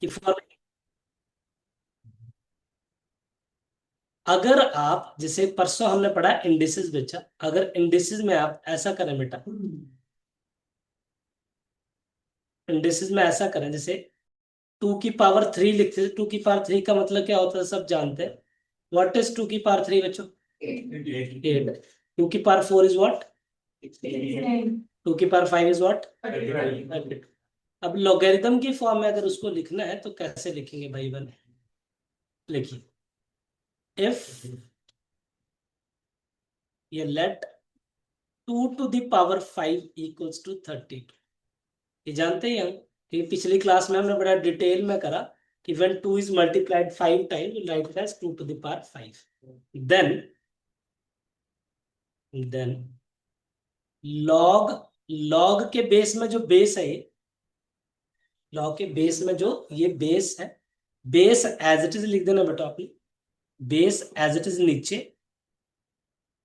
कि अगर आप जैसे परसों हमने पढ़ा इंडिसेस बेचा, अगर इंडिसेस में आप ऐसा करें बेटा, इंडिसेस में ऐसा करें जैसे 2 की पावर 3 लिखते थे, 2 की पावर 3 का मतलब क्या होता है सब जानते हैं। व्हाट इज 2 की पावर 3 बच्चों? 8। 2 की पावर 4 इज व्हाट? 2 की पावर 5 इज व्हाट? अब लॉगरिथम की फॉर्म में अगर उसको लिखना है तो कैसे लिखेंगे भाई बन? लिखिए, इफ ये let 2 to the power 5 equals to 32। ये जानते हैं हम कि पिछली क्लास में हमने बड़ा डिटेल में करा कि when 2 is multiplied 5 times we write it as 2 to the power 5। then log log के बेस में जो बेस है ये, log के बेस में जो ये बेस है, बेस एज इट इज लिख देना बेटा अपनी, बेस एज इट इज नीचे,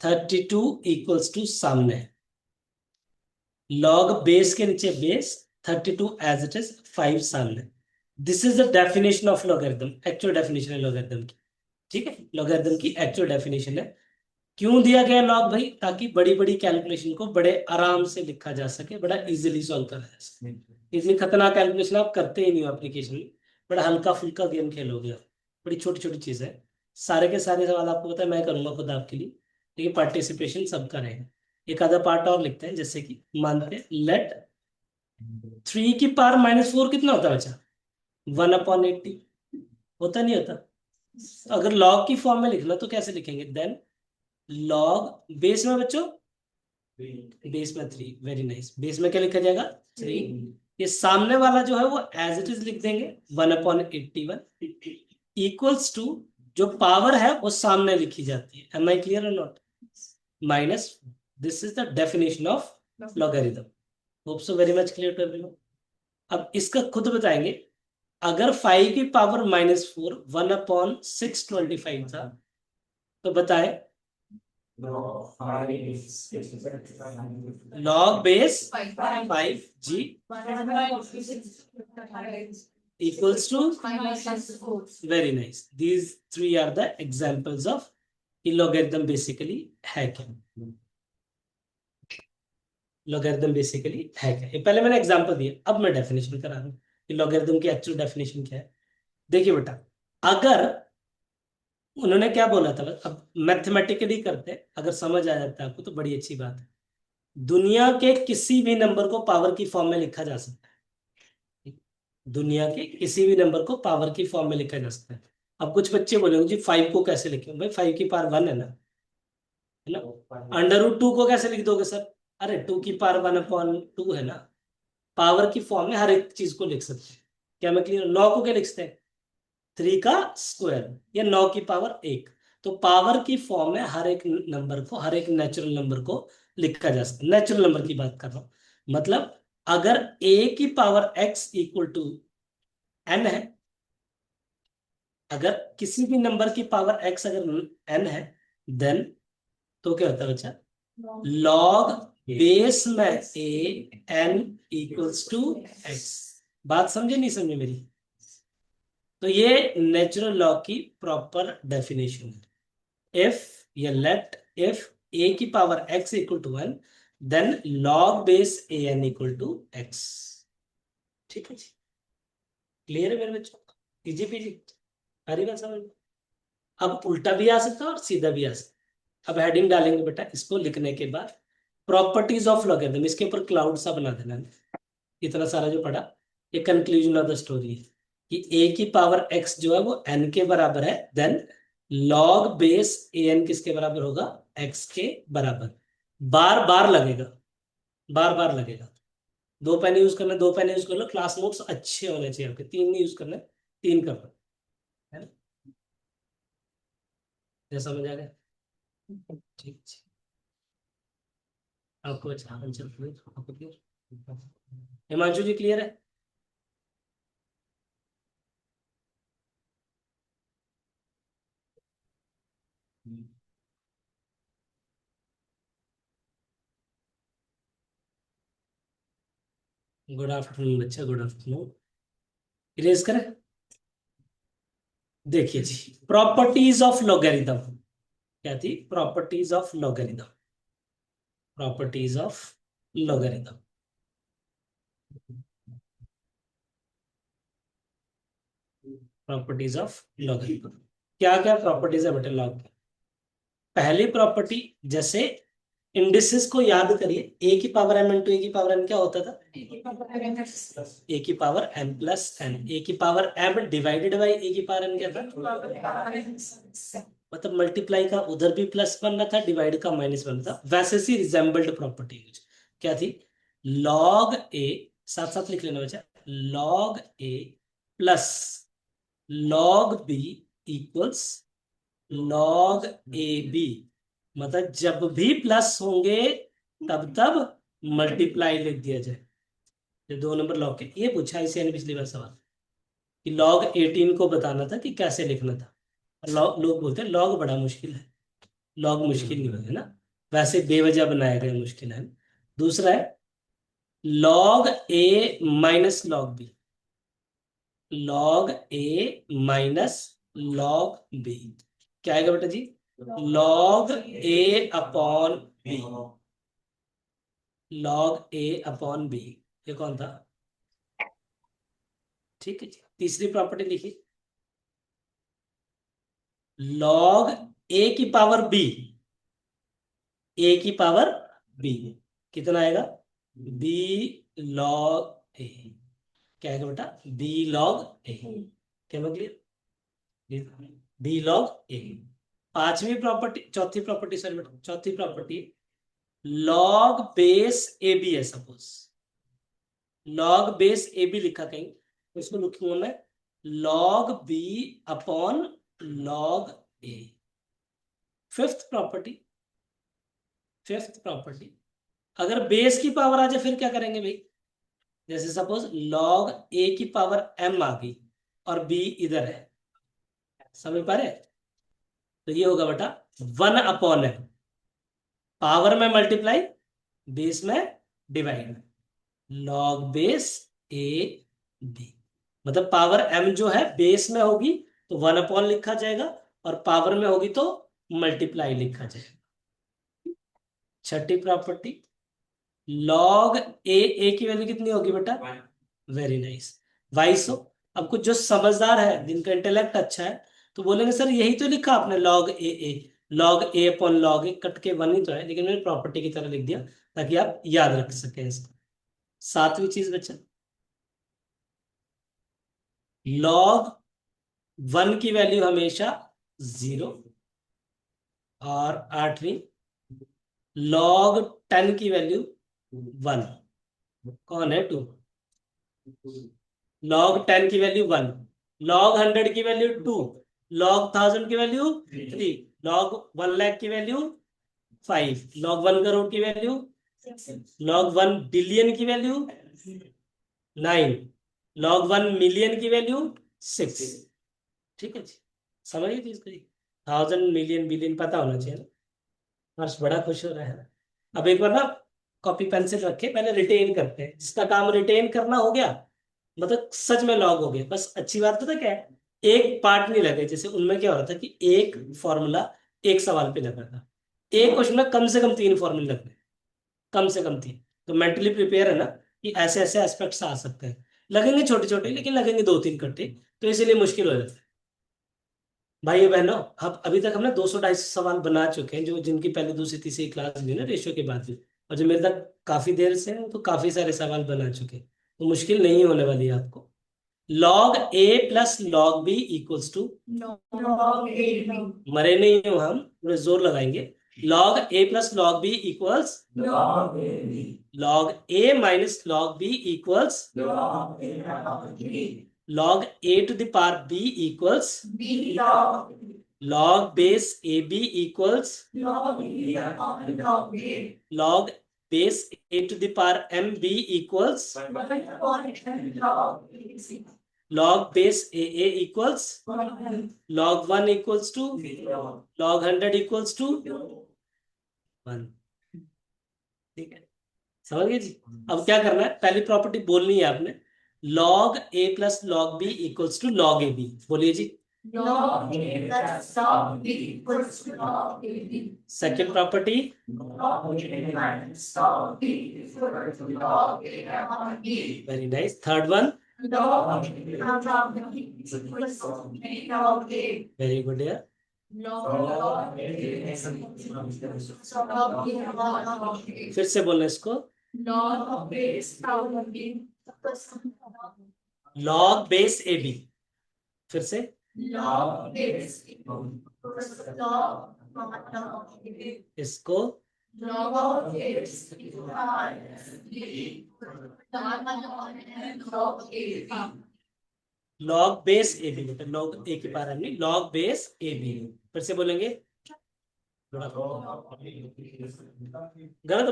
32 इक्वल्स टू सामने, log बेस के नीचे बेस, 32 एज इट इज 5 सामने। This is the definition of logarithm, actual definition है लॉगरिथम की। ठीक है, लॉगरिथम की एक्चुअल डेफिनेशन है। क्यों दिया गया लॉग भाई? ताकि बड़ी बड़ी कैलकुलेशन को बड़े आराम से लिखा जा सके, बड़ा इजीली सॉल्व करा जा सके। इतनी खतरनाक कैलकुलेशन आप करते ही नहीं हो एप्लीकेशन में, बड़ा हल्का फुल्का गेम खेलोगे आप, बड़ी छोटी छोटी चीजें हैं। सारे के सारे सवाल आपको पता है मैं करूंगा खुद आपके लिए, लेकिन पार्टिसिपेशन सबका रहेगा। एक आधा पार्ट और लिखते हैं, जैसे कि मानते हैं लेट 3 की पावर -4 कितना होता है बच्चा? 1/80। होता नहीं होता? अगर लॉग की फॉर्म में लिखना तो कैसे लिखेंगे? देन लॉग बेस में बच्चों, बेस में 3, वेरी नाइस। बेस में क्या लिखा जाएगा? 3। ये सामने वाला जो है वो एज इट इज लिख देंगे, 1/81 इक्वल्स टू, जो पावर है वो सामने लिखी जाती है। एम आई क्लियर और not? Minus, this is the definition of logarithm. Hope so very much clear to everyone. अब इसका खुद बताएंगे, अगर 5 की पावर -4 1/625 था, तो बताए लॉग बेस 5 जी equals to, very nice, these three are the examples of logarithm basically है क्या। लॉगरिथम बेसिकली है क्या, ये पहले मैंने एग्जांपल दिया, अब मैं डेफिनेशन करा रहा हूँ कि लॉगरिथम की एक्चुअल डेफिनेशन क्या है। देखिए बेटा, अगर उन्होंने क्या बोला था, अब मैथमेटिकली करते हैं, अगर समझ आ जाता है आपको तो बड़ी अच्छी बात है। दुनिया के किसी भी नंबर को पावर की फॉर्म में लिखा जा सकता है, दुनिया के किसी भी नंबर को पावर की फॉर्म में लिखा जा सकता है। अब कुछ बच्चे बोलेंगे जी 5 को कैसे लिखें? भाई 5 की पावर 1 है ना, है ना। √2 को कैसे लिख दोगे सर? अरे 2 की पावर 1/2 है ना। पावर की फॉर्म में हर एक चीज को लिख सकते हैं। क्या मैं क्लियर? 9 को क्या लिखते हैं? 3 का स्क्वायर, या 9 की पावर 1। तो पावर की फॉर्म में हर एक नंबर को, हर एक नेचुरल नंबर को लिखा जा सकता है। नेचुरल नंबर की बात कर रहा हूं, मतलब अगर a की power x equal to n है, अगर किसी भी नंबर की पावर x अगर n है, देन तो क्या होता है बच्चा? लॉग बेस में a n equals to x। बात समझे नहीं समझे मेरी? तो ये नेचुरल लॉ की प्रॉपर डेफिनेशन है। इफ या लेट इफ a की power x equal to 1, then log base an equal to x। ठीक है जी, क्लियर है मेरे बच्चों? इजी पीजी, हरी बात समझ में? अब उल्टा भी आ सकता है और सीधा भी आ सकता है। अब हेडिंग डालेंगे बेटा इसको लिखने के बाद, प्रॉपर्टीज ऑफ लॉगरिथम, इसके ऊपर क्लाउड सा बना देना है। इतना सारा जो पढ़ा, ये कंक्लूजन ऑफ द स्टोरी है कि a की पावर x जो है वो n के बराबर है, देन log बेस an किसके बराबर होगा? x के बराबर। बार बार लगेगा, बार बार लगेगा। 2 पेन यूज करना, 2 पेन यूज कर लो, क्लास नोट्स अच्छे होने चाहिए आपके, 3 नहीं यूज करना, 3 कर लो, है ना। जैसा समझ आ गया? ठीक ठीक। आपको अच्छा आंसर क्लियर, आपको क्लियर? हिमांशु जी क्लियर है? गुड आफ्टरनून बच्चा, गुड आफ्टरनून। इरेज करें? देखिए जी, प्रॉपर्टीज ऑफ लॉगरिथम क्या थी? Properties of logarithm, properties of logarithm. Properties of logarithm, क्या क्या प्रॉपर्टीज है बेटे लॉग की? पहली प्रॉपर्टी, जैसे इंडिसेस को याद करिए, ए की पावर एम इंटू ए की पावर एन क्या होता था? ए की पावर एम प्लस एन। ए की पावर एम डिवाइडेड बाई ए की पावर एन क्या था? मतलब मल्टीप्लाई का उधर भी प्लस बनना था, डिवाइड का माइनस बनना था। वैसे सी रिजेंबल्ड प्रॉपर्टी क्या थी? लॉग ए, साथ साथ लिख लेना बच्चा, log A plus log B equals log A B. मतलब जब भी प्लस होंगे तब तब मल्टीप्लाई लिख दिया जाए। ये 2 नंबर लॉग के, ये पूछा इसे पिछली बार सवाल कि लॉग 18 को बताना था कि कैसे लिखना था। लॉग, लोग बोलते हैं लॉग बड़ा मुश्किल है। लॉग मुश्किल नहीं है ना, वैसे बेवजह बनाया गया मुश्किल है। दूसरा है log A minus log B, log A minus log B क्या आएगा बेटा जी? Log A upon B, log A upon B. ये कौन था? ठीक है जी। तीसरी प्रॉपर्टी लिखिए, लॉग ए की पावर बी, ए की पावर बी कितना आएगा? बी लॉग ए क्या आएगा बेटा? बी लॉग ए। क्या मैं क्लियर? बी लॉग ए। पांचवी प्रॉपर्टी, चौथी प्रॉपर्टी, सॉरी बेटा, चौथी property, log base A B है suppose, log base A B लिखा कहीं तो इसको लिखूंगा मैं log B upon log A. Fifth property, fifth property, अगर बेस की पावर आ जाए फिर क्या करेंगे भाई? जैसे सपोज लॉग ए की पावर एम आ गई और बी इधर है, समझ पा रहे? तो ये होगा बेटा 1/m, पावर में मल्टीप्लाई, बेस में divide, log base A B. मतलब पावर एम जो है बेस में होगी तो 1/, लिखा जाएगा, और पावर में होगी तो मल्टीप्लाई लिखा जाएगा। छठी प्रॉपर्टी, लॉग ए की वैल्यू कितनी होगी बेटा? वेरी नाइस, वाइस हो। अब कुछ जो समझदार है, जिनका इंटेलेक्ट अच्छा है, तो बोलेंगे सर यही तो लिखा आपने log A, log A upon log A cut के 1 ही तो है, लेकिन मैंने प्रॉपर्टी की तरह लिख दिया ताकि आप याद रख सकें इसको। सातवीं चीज बच्चा, लॉग 1 की वैल्यू हमेशा 0, और आठवीं लॉग 10 की वैल्यू 1। कौन है 2? लॉग 10 की वैल्यू 1, लॉग 100 की वैल्यू 2, लॉग 1000 की वैल्यू 3, लॉग 1 लाख की वैल्यू 5, लॉग 1 करोड़ की वैल्यू, लॉग 1 बिलियन की वैल्यू 9, लॉग 1 मिलियन की वैल्यू 6। ठीक है जी, समझिए चीज को जी। 1000 मिलियन बिलियन पता होना चाहिए ना। हर्ष बड़ा खुश हो रहा है ना। अब एक बार ना कॉपी पेंसिल रखे, पहले रिटेन करते हैं, जिसका काम रिटेन करना हो गया मतलब सच में लॉग हो गया। बस अच्छी बात पता क्या है, एक पार्ट नहीं लगे। जैसे उनमें क्या हो रहा था कि एक फॉर्मूला एक सवाल पे लगा था, एक क्वेश्चन में कम से कम 3 फॉर्मूले लग रहे, कम से कम 3। तो मेंटली प्रिपेयर है ना कि ऐसे ऐसे एस्पेक्ट्स आ सकते हैं, लगेंगे छोटे छोटे लेकिन लगेंगे 2-3 इकट्ठे, तो इसीलिए मुश्किल हो जाता है। भाई बहनों, अब अभी तक हमने 200-250 सवाल बना चुके हैं, जो जिनकी पहले दूसरी तीसरी क्लास भी ना रेशियो के बाद भी, और जो मेरे तक काफी देर से हैं, तो काफी सारे सवाल बना चुके हैं, तो मुश्किल नहीं होने वाली है आपको। Log A plus log B equals to, मरे नहीं हो हम, थोड़े जोर लगाएंगे। Log A plus log B equals log A minus log B equals log A to the power B equals log base A B equals log base A to the power M B equals log base A equals log 1 equals to log 100 equals to 1। ठीक है, समझ गए जी। अब क्या करना है, पहली property बोलनी है आपने, log a plus log b equals to log ab। बोलिए जी। log A plus log B equals to log AB. Second property Log A minus log B equals to log A upon B. Very nice. Third one Log A upon B equals to B log A. Very good यार. Log A equals to log B upon B. फिर से बोलना इसको. Log base upon B equals to log base A B. फिर से log base equals to log log B. इसको Log base minus B equals to log A. Log base A B. मतलब log A की power हमने log base A B. फिर से बोलेंगे. गलत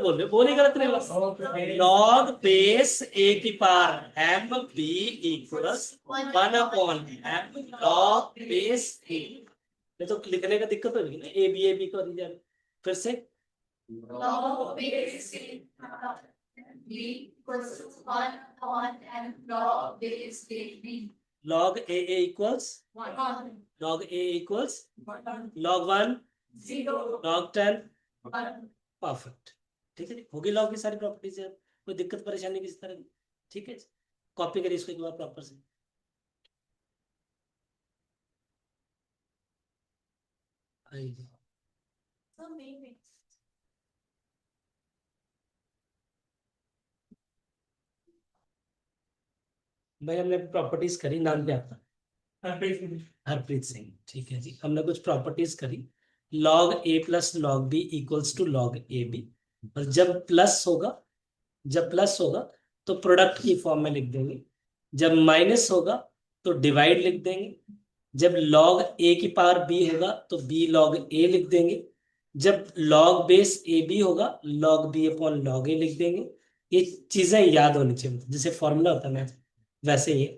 बोल रहे हो. बोली गलत नहीं. लॉग बेस ए की power M B equals 1/m log base A. नहीं तो लिखने का दिक्कत होगी ना. ए बी को रीजन. फिर से Log base B equals to 1/m log base AB. Log A equals 1 log A equals log 1 0 log 10. 1. Perfect. ठीक है. होगी लॉग की सारी प्रॉपर्टीज है. कोई दिक्कत परेशानी किसी तरह की. ठीक है. कॉपी करिए इसको एक बार प्रॉपर से. आइए. भाई हमने प्रॉपर्टीज करी. नाम क्या आपका? हरप्रीत सिंह. ठीक है जी. हमने कुछ प्रॉपर्टीज करी. Log A plus log B equals to log A B. और जब प्लस होगा तो प्रोडक्ट की फॉर्म में लिख देंगे. जब माइनस होगा तो डिवाइड लिख देंगे. जब लॉग ए की पावर बी होगा तो बी लॉग ए लिख देंगे. जब लॉग बेस ए बी होगा लॉग बी अपॉन लॉग ए लिख देंगे. ये चीजें याद होनी चाहिए. जैसे फॉर्मूला होता है मैथ वैसे ही है.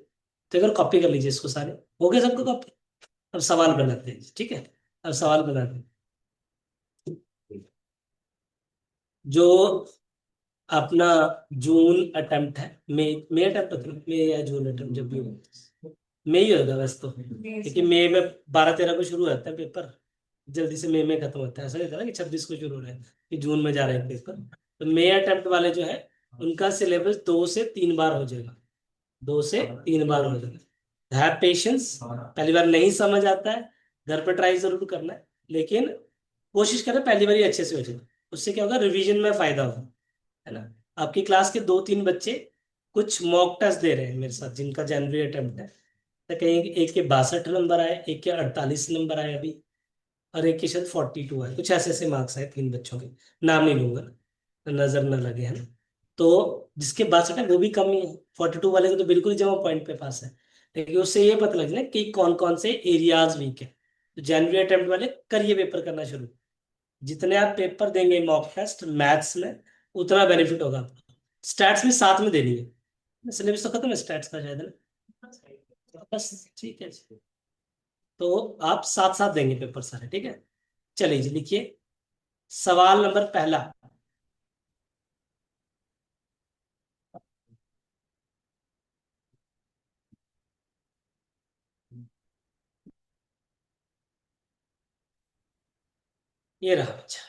तो अगर कॉपी कर लीजिए इसको. सारे हो गए सबको कॉपी. अब सवाल बनाते हैं. ठीक है. अब सवाल बनाते हैं. जो अपना जून अटेम्प्ट है. मई अटेम्प्ट होता है. मई या जून अटेम्प्ट जब भी हो. मई ही होगा वैसे तो. क्योंकि मई में 12-13 को शुरू होता है पेपर. जल्दी से मई में खत्म होता है. ऐसा नहीं था ना कि 26 को शुरू हो रहा है कि जून में जा रहे हैं पेपर. तो मई अटेम्प्ट वाले जो है उनका सिलेबस 2 से 3 बार हो जाएगा. 2 से 3 बार हो जाएगा. Have patience. पहली बार नहीं समझ आता है. घर पे ट्राई जरूर करना है. लेकिन कोशिश करें पहली बार ही अच्छे से हो जाए. उससे क्या होगा रिवीजन में फायदा होगा. है ना. आपकी क्लास के 2-3 बच्चे कुछ मॉक टेस्ट दे रहे हैं मेरे साथ जिनका जनवरी अटेम्प्ट है. तो कहीं एक के 62 नंबर आए. एक के 48 नंबर आए अभी. और एक के शायद 42 आए. कुछ ऐसे ऐसे मार्क्स आए 3 बच्चों के. नाम नहीं लूंगा नजर न लगे. है ना. तो जिसके 62 है वो भी कम ही है. 42 वाले को तो बिल्कुल ही जमा पॉइंट पे पास है. लेकिन उससे ये पता लगे ना कि कौन कौन से एरियाज वीक है. तो जनवरी अटेम्प्ट वाले करिए पेपर करना शुरू. जितने आप पेपर देंगे मॉक टेस्ट मैथ्स में उतना बेनिफिट होगा आपको. स्टैट्स भी साथ में देनी है. सिलेबस तो खत्म है स्टैट्स का शायद ना. बस ठीक है. तो आप साथ साथ देंगे पेपर सारे. ठीक है. चलिए जी लिखिए. सवाल नंबर पहला. ये रहा बच्चा.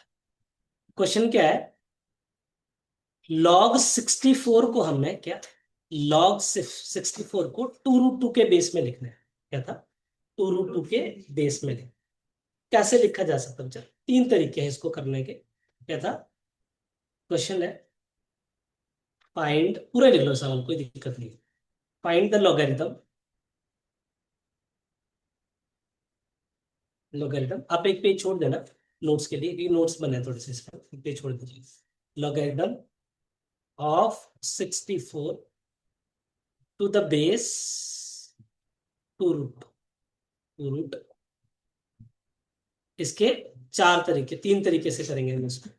क्वेश्चन क्या है. लॉग 64 को हमने क्या लॉग 64 को 2√2 के बेस में लिखना है. क्या था 2√2 के बेस में लिखना. कैसे लिखा जा सकता है बच्चा. 3 तरीके हैं इसको करने के. क्या था क्वेश्चन है. फाइंड पूरा लिख लो सवाल कोई दिक्कत नहीं. Find the logarithm. लॉगरिथम आप एक पेज छोड़ देना नोट्स के लिए क्योंकि नोट्स बने हैं थोड़े से. इस पर एक पेज छोड़ दीजिए. Logarithm of 64 to the base 2√2. इसके 3 तरीके से करेंगे हम इसको.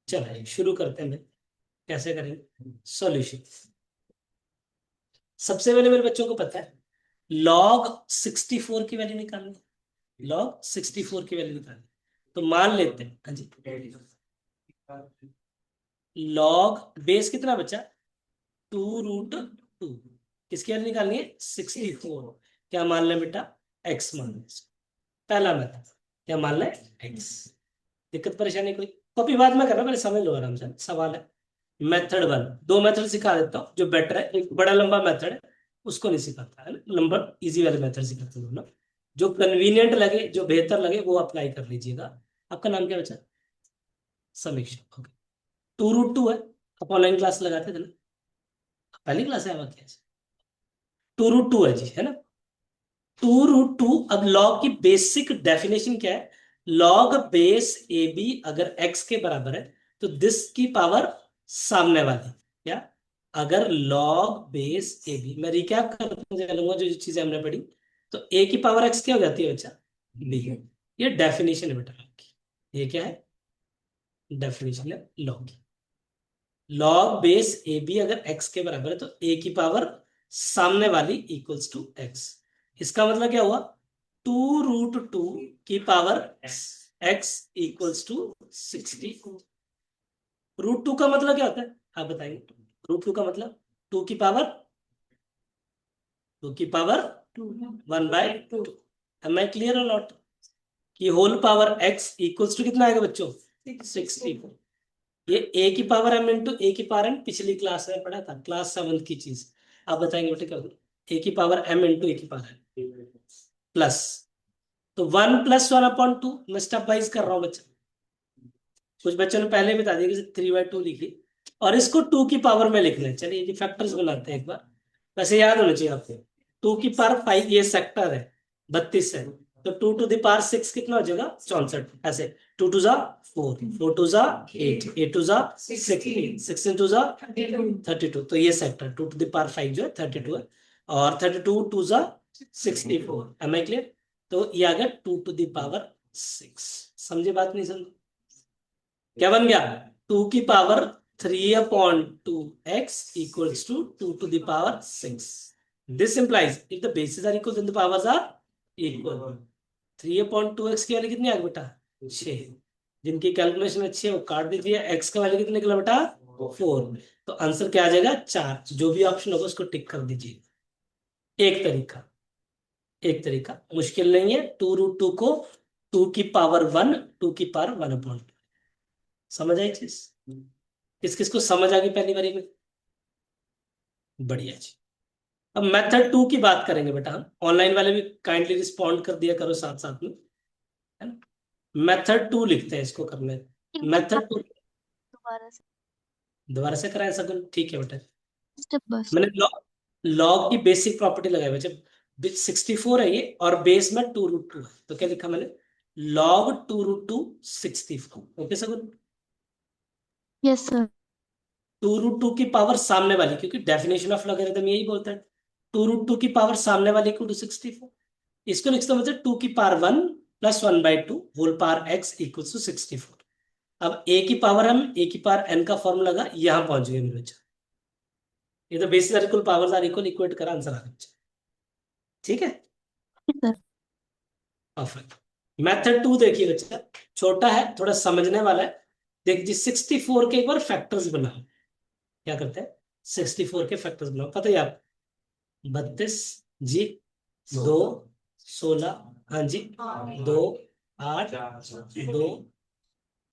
चलिए शुरू करते हैं. कैसे करेंगे सॉल्यूशन. सबसे पहले मेरे बच्चों को पता है लॉग 64 की वैल्यू निकालनी. लॉग 64 की वैल्यू निकालनी. तो मान लेते हैं. हाँ जी. लॉग बेस कितना बचा 2√2. किसकी वैल्यू निकालनी है 64. क्या मान लें बेटा, x मान लें। पहला मेथड क्या मान लें, x। दिक्कत परेशानी कोई? कॉपी बाद में करना, पहले समझ लो आराम से सवाल है। मेथड 1, दो मेथड सिखा देता हूँ जो बेटर है। एक बड़ा लंबा मेथड है, उसको नहीं सिखाता है, नंबर इजी वाले मेथड सिखाते हो ना। जो कन्वीनियंट लगे, जो बेहतर लगे, वो अप्लाई कर लीजिएगा। आपका नाम क्या बचा? समीक्षा। ओके। 2√2 है, आप ऑनलाइन क्लास लगाते थे ना, पहली क्लास है आपकी? 2√2 है जी, है ना। 2√2। अब लॉग की बेसिक डेफिनेशन क्या है? लॉग बेस ए बी अगर x के बराबर है तो दिस की पावर सामने वाली, क्या? अगर लॉग बेस ए बी, मैं रिकैप करते चलूंगा जो जो चीजें हमने पढ़ी। तो a की पावर x क्या हो जाती है बच्चा? b। ये डेफिनेशन है बेटा log की। ये क्या है? डेफिनेशन है लॉग की। लॉग बेस ए बी अगर x के बराबर है तो a की पावर सामने वाली इक्वल्स टू x। इसका मतलब क्या हुआ? 2√2 की पावर x इक्वल्स टू 60। √2 का मतलब क्या होता है, आप बताएंगे? √2 का मतलब 2 की पावर, 1/2। एम आई क्लियर और नॉट? कि whole power x equals to कितना आएगा बच्चों? 64। ये a की पावर m इंटू a की पावर n, पिछली क्लास में पढ़ा था, क्लास 7 की चीज। आप बताएंगे बेटे क्या होगा? a की पावर m इंटू a की पावर n प्लस, तो 1 + 1/2। मैं स्टेप वाइज कर रहा हूँ बच्चा, कुछ बच्चों ने पहले बता दिया कि 3/2 लिखी, और इसको 2 की पावर में लिखना है। चलिए ये फैक्टर्स बनाते हैं एक बार, वैसे याद होना चाहिए आपको। 2 की पावर 5 ये सेक्टर है, 32 है, तो 2 to the power 6 कितना हो जाएगा? 64। ऐसे 2 2 जा 4, 4 2 जा 8, 8 2 जा 16, 16 2 जा 32। तो ये सेक्टर 2 to the power 5 जो है 32 है, और 32 2 जा 64। Am I clear? तो ये आ गया 2 to the power 6। समझे बात, नहीं समझे? क्या बन गया? 2 की power 3/2x equals to 2 to the power 6। This implies if the bases are equal then the powers are equal। 3/2x की वैल्यू कितनी आ गई बेटा? 6। जिनकी कैलकुलेशन अच्छी है वो काट दीजिए। x का वैल्यू कितने निकला बेटा? 4। तो आंसर क्या आ जाएगा? 4। जो भी ऑप्शन होगा उसको टिक कर दीजिए। एक तरीका, एक तरीका मुश्किल नहीं है। 2√2 को 2 की पावर 1, 2 की पावर 1/2। समझ आई चीज? किस किस को समझ आ गई पहली बारी में? बढ़िया जी। अब मेथड 2 की बात करेंगे बेटा हम। ऑनलाइन वाले भी काइंडली रिस्पॉन्ड कर दिया करो साथ साथ में, है ना। मेथड 2 लिखते हैं इसको करने। मेथड 2 दोबारा से दोबारा से कराए सगुन, ठीक है बेटा। स्टेप बस। मैंने लॉग की बेसिक प्रॉपर्टी लगाई बच्चे। 64 है ये, और बेस में 2√2 है, तो क्या लिखा मैंने? लॉग 2√2 64। ओके सगुन? Yes sir. 2√2 की पावर सामने वाली, क्योंकि डेफिनेशन ऑफ लॉगरिथम यही बोलता है 2√2 की पावर सामने वाली इक्वल टू 64। इसको लिखते हैं मतलब 2 की power 1 + 1/2 whole power x equal to 64। अब a की पावर, हम a की पावर n का फॉर्मूला लगा, यहां पहुंच गए मेरे बच्चा। ये तो bases are equal, powers are equal, equate करा, आंसर आ गया बच्चा। ठीक है, सर परफेक्ट। मेथड 2 देखिए बच्चा, छोटा है, थोड़ा समझने वाला है। देख जी, 64 के एक बार फैक्टर्स बनाओ। क्या करते हैं? 64 के फैक्टर्स बनाओ, पता है आप? 32 जी, 2 16, हाँ जी, 2 8, 2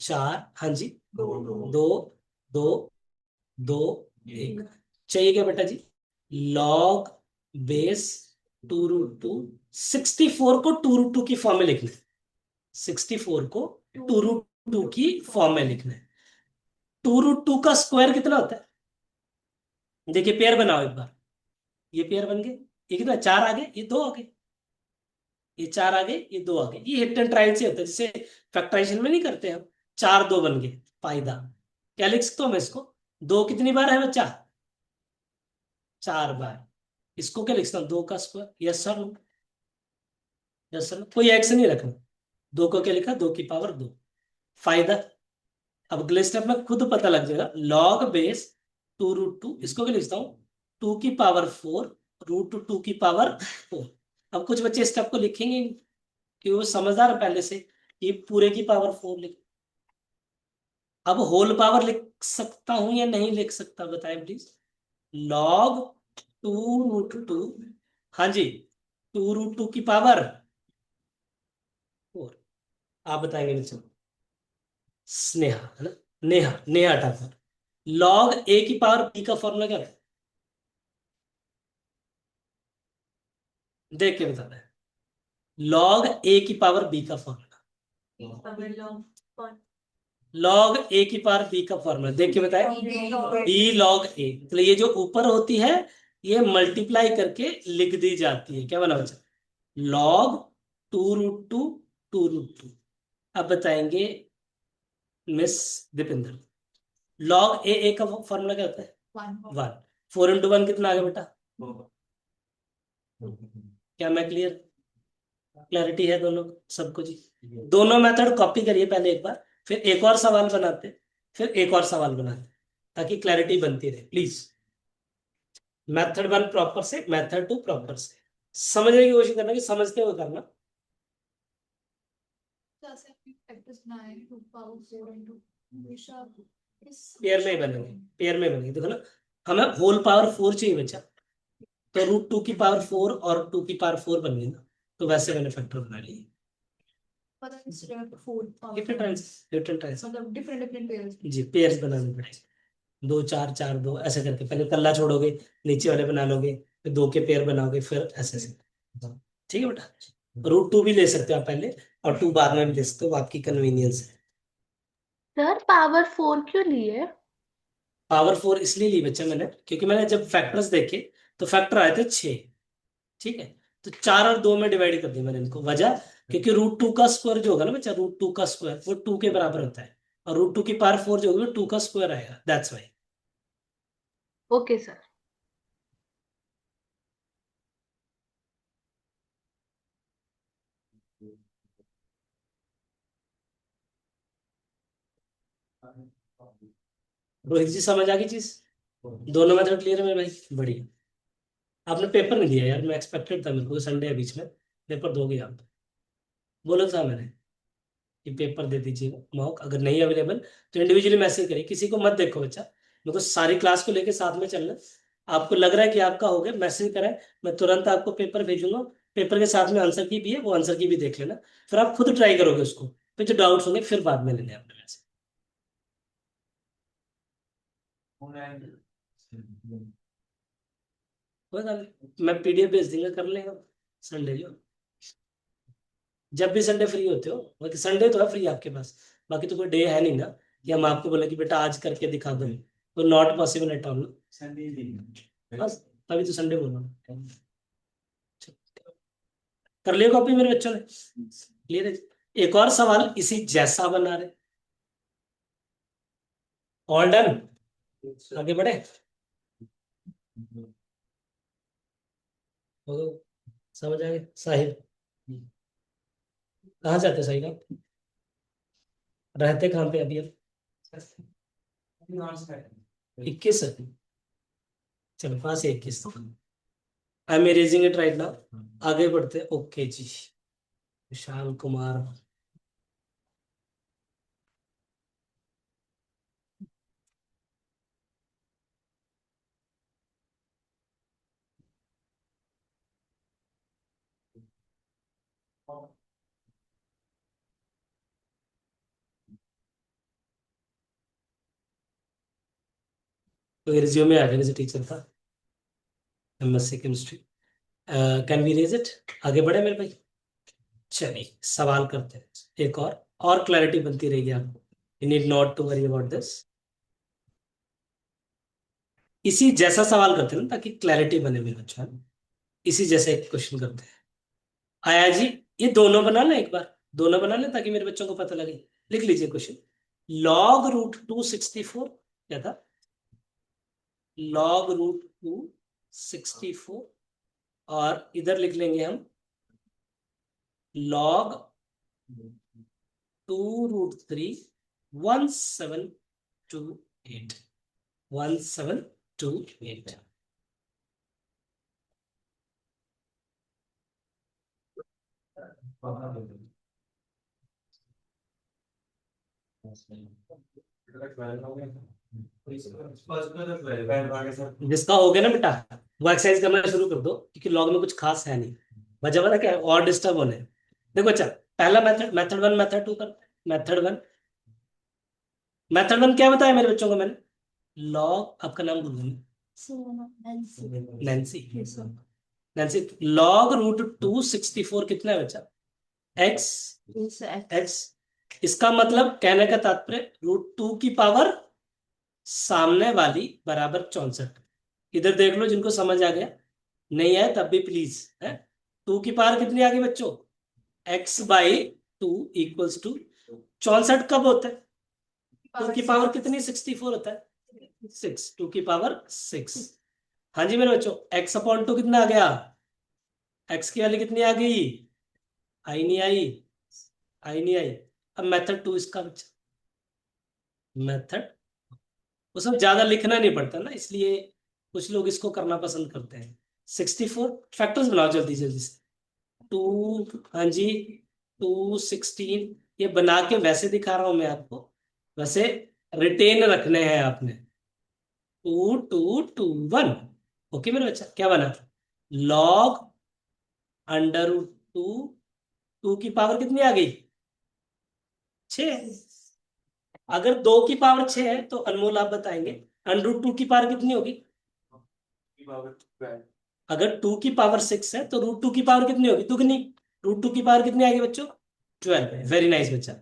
4, हाँ जी, 2 2 2 1। चाहिए क्या बेटा जी? Log base 2√2। 64 को 2√2 की फॉर्म में लिखना है। 64 को 2√2 की फॉर्म में लिखना है। 2√2 का स्क्वायर कितना होता है? देखिए पेयर बनाओ एक बार। ये पेयर बन गए, ये कितना? 4 आ गए, ये 2 आ गए, ये 4 आ गए, ये 2 आ गए। ये हिट एंड ट्रायल से होता है, जैसे फैक्टराइजेशन में नहीं करते हम। 4 2 बन गए, फायदा। क्या लिख सकता हूं मैं इसको? 2 कितनी बार है बच्चा? 4 बार। इसको क्या लिख सकता हूँ? 2 का square. Yes sir, yes sir, कोई एक्स नहीं रखना। 2 को क्या लिखा? 2 की पावर 2। फायदा। अब अगले स्टेप में खुद पता लग जाएगा। लॉग बेस 2√2, इसको क्या लिखता हूँ? 2 की पावर 4 √2 की पावर 4। अब कुछ बच्चे स्टेप को लिखेंगे नहीं, कि वो समझदार है पहले से, ये पूरे की पावर 4 लिख। अब होल पावर लिख सकता हूं या नहीं लिख सकता, बताए प्लीज। लॉग 2√2, हाँ जी, 2√2 की पावर 4। आप बताएंगे बच्चों। स्नेहा है ना, नेहा, नेहा ठाकुर। लॉग ए की पावर बी का फॉर्मूला क्या है, देख के बताना है। लॉग ए की पावर बी का फॉर्मूला, लॉग ए की पावर बी का फॉर्मूला देख के बताए। बी लॉग ए, तो ये जो ऊपर होती है ये मल्टीप्लाई करके लिख दी जाती है, क्या बना बच्चा, लॉग 2√2 2√2। अब बताएंगे मिस दीपिंदर, लॉग ए का फॉर्मूला क्या होता है, 1। 4 × 1 कितना आ गया बेटा, क्या मैं क्लियर, क्लैरिटी है दोनों सबको जी। दोनों मेथड कॉपी करिए पहले एक बार, फिर एक और सवाल बनाते, फिर एक और सवाल बनाते, ताकि क्लैरिटी बनती रहे प्लीज। मेथड 1 प्रॉपर से, मेथड 2 प्रॉपर से समझने की कोशिश करना, कि समझते हुए करना। पेयर में ही बनेंगे, पेयर में बनेंगे, देखो ना, हमें होल पावर 4 चाहिए बच्चा, तो √2 की पावर 4 और 2 की पावर 4 बन गई ना, तो वैसे मैंने फैक्टर बना लिए। डिफरेंट पेयर्स जी, पेयर्स बनाने पड़ेंगे, 2 4 4 2 ऐसे करके, पहले कल्ला छोड़ोगे, नीचे वाले बना लोगे, फिर 2 के पेयर बनाओगे, फिर ऐसे ऐसे। ठीक है बेटा, √2 भी ले सकते हो आप पहले, और 2 बाद में भी ले सकते हो, आपकी कन्वीनियंस है। सर पावर 4 क्यों लिए? पावर 4 इसलिए ली बच्चा मैंने, क्योंकि मैंने जब फैक्टर्स देखे तो फैक्टर आए थे 6। ठीक है, तो 4 और 2 में डिवाइड कर दिया मैंने इनको, वजह क्योंकि √2 का स्क्वायर जो होगा ना बच्चा, √2 का स्क्वायर वो 2 के बराबर होता है, और √2 की पावर 4 जो होगी वो 2 का स्क्वायर आएगा, that's why. Okay sir. Rohit ji समझ आ गई चीज, दोनों मेथड क्लियर है मेरे भाई, बढ़िया। आपने पेपर नहीं दिया यार, मैं एक्सपेक्टेड था, मेरे को संडे है बीच में, पेपर दोगे आप, बोला था मैंने कि पेपर दे दीजिएगा मॉक, अगर नहीं अवेलेबल तो इंडिविजुअली मैसेज करिए, किसी को मत देखो बच्चा, मेरे को सारी क्लास को लेके साथ में चलना। आपको लग रहा है कि आपका हो गया, मैसेज करें, मैं तुरंत आपको पेपर भेजूंगा, पेपर के साथ में आंसर की भी है, वो आंसर की भी देख लेना, फिर आप खुद ट्राई करोगे उसको, फिर जो डाउट्स होंगे फिर बाद में लेने अपने मैसेज। कोई बात नहीं, मैं PDF भेज दूंगा, कर लेगा संडे जो, जब भी संडे फ्री होते हो, बाकी संडे तो है फ्री आपके पास, बाकी तो कोई डे है नहीं ना कि हम आपको बोले कि बेटा आज करके दिखा दो, तो नॉट पॉसिबल एट ऑल। बस तभी तो संडे बोल रहा हूँ। कर लिया कॉपी मेरे बच्चों ने, क्लियर है। एक और सवाल इसी जैसा बना रहे, ऑल डन, आगे बढ़े। हो, समझ आ गया साहिल, कहाँ जाते साहिल आप, रहते कहाँ पे अभी अब, 21, चलो पास 21, I am erasing it right now. आगे बढ़ते, ओके जी, विशाल कुमार। तो रिज्यूमे आ गया जैसे टीचर था, MSc chemistry, can we raise it, आगे बढ़े मेरे भाई। चलिए सवाल करते हैं एक और क्लैरिटी बनती रहेगी आपको, you need not to worry about this. इसी जैसा सवाल करते हैं ना, ताकि क्लैरिटी बने मेरे बच्चों, इसी जैसे एक क्वेश्चन करते हैं। आया जी, ये दोनों बना लें एक बार, दोनों बना लें ताकि मेरे बच्चों को पता लगे। लिख लीजिए क्वेश्चन, log √264 क्या था, log √264, और इधर लिख लेंगे हम log 2√3 1728 1728। जिसका हो गया ना बेटा, वो एक्सरसाइज करना शुरू कर दो, क्योंकि लॉग में कुछ खास है नहीं। वजह पता क्या है? और डिस्टर्ब होने। देखो अच्छा, पहला method, method one, method two करते हैं। मेथड वन क्या बताया मेरे बच्चों को मैंने? लॉग, आपका नाम बोल दूंगी, नैन्सी। नैन्सी, लॉग √264 कितना है बच्चा? एक्स। एक्स, इसका मतलब कहने का तात्पर्य √2 की पावर सामने वाली बराबर 64। इधर देख लो जिनको समझ आ गया, नहीं है तब भी प्लीज है। 2 की पावर कितनी आ गई बच्चों? x/2 इक्वल्स टू 64 कब होता है? 2 की पावर कितनी? 64 होता है। 6, 2 की पावर 6। हाँ जी मेरे बच्चों, x/2 कितना आ गया? x की वैल्यू कितनी आ गई? आई नहीं आई? आई नहीं आई? अब मेथड टू इसका बच्चा, मेथड, उसमें ज्यादा लिखना नहीं पड़ता ना, इसलिए कुछ लोग इसको करना पसंद करते हैं। 64 फैक्टर्स बनाओ जल्दी जल्दी से। 2, हाँ जी, 216, ये बना के वैसे दिखा रहा हूं मैं आपको, वैसे रिटेन रखने हैं आपने। 2221। ओके मेरे बच्चा, क्या बना? लॉग √2, 2 की पावर कितनी आ गई? 6। अगर 2 की पावर 6 है तो अनमोल आप बताएंगे √2 की पावर कितनी होगी? अगर 2 की पावर 6 है तो √2 की पावर कितनी होगी? दुगनी। √2 की पावर कितनी आएगी बच्चों? 12। वेरी नाइस बच्चा।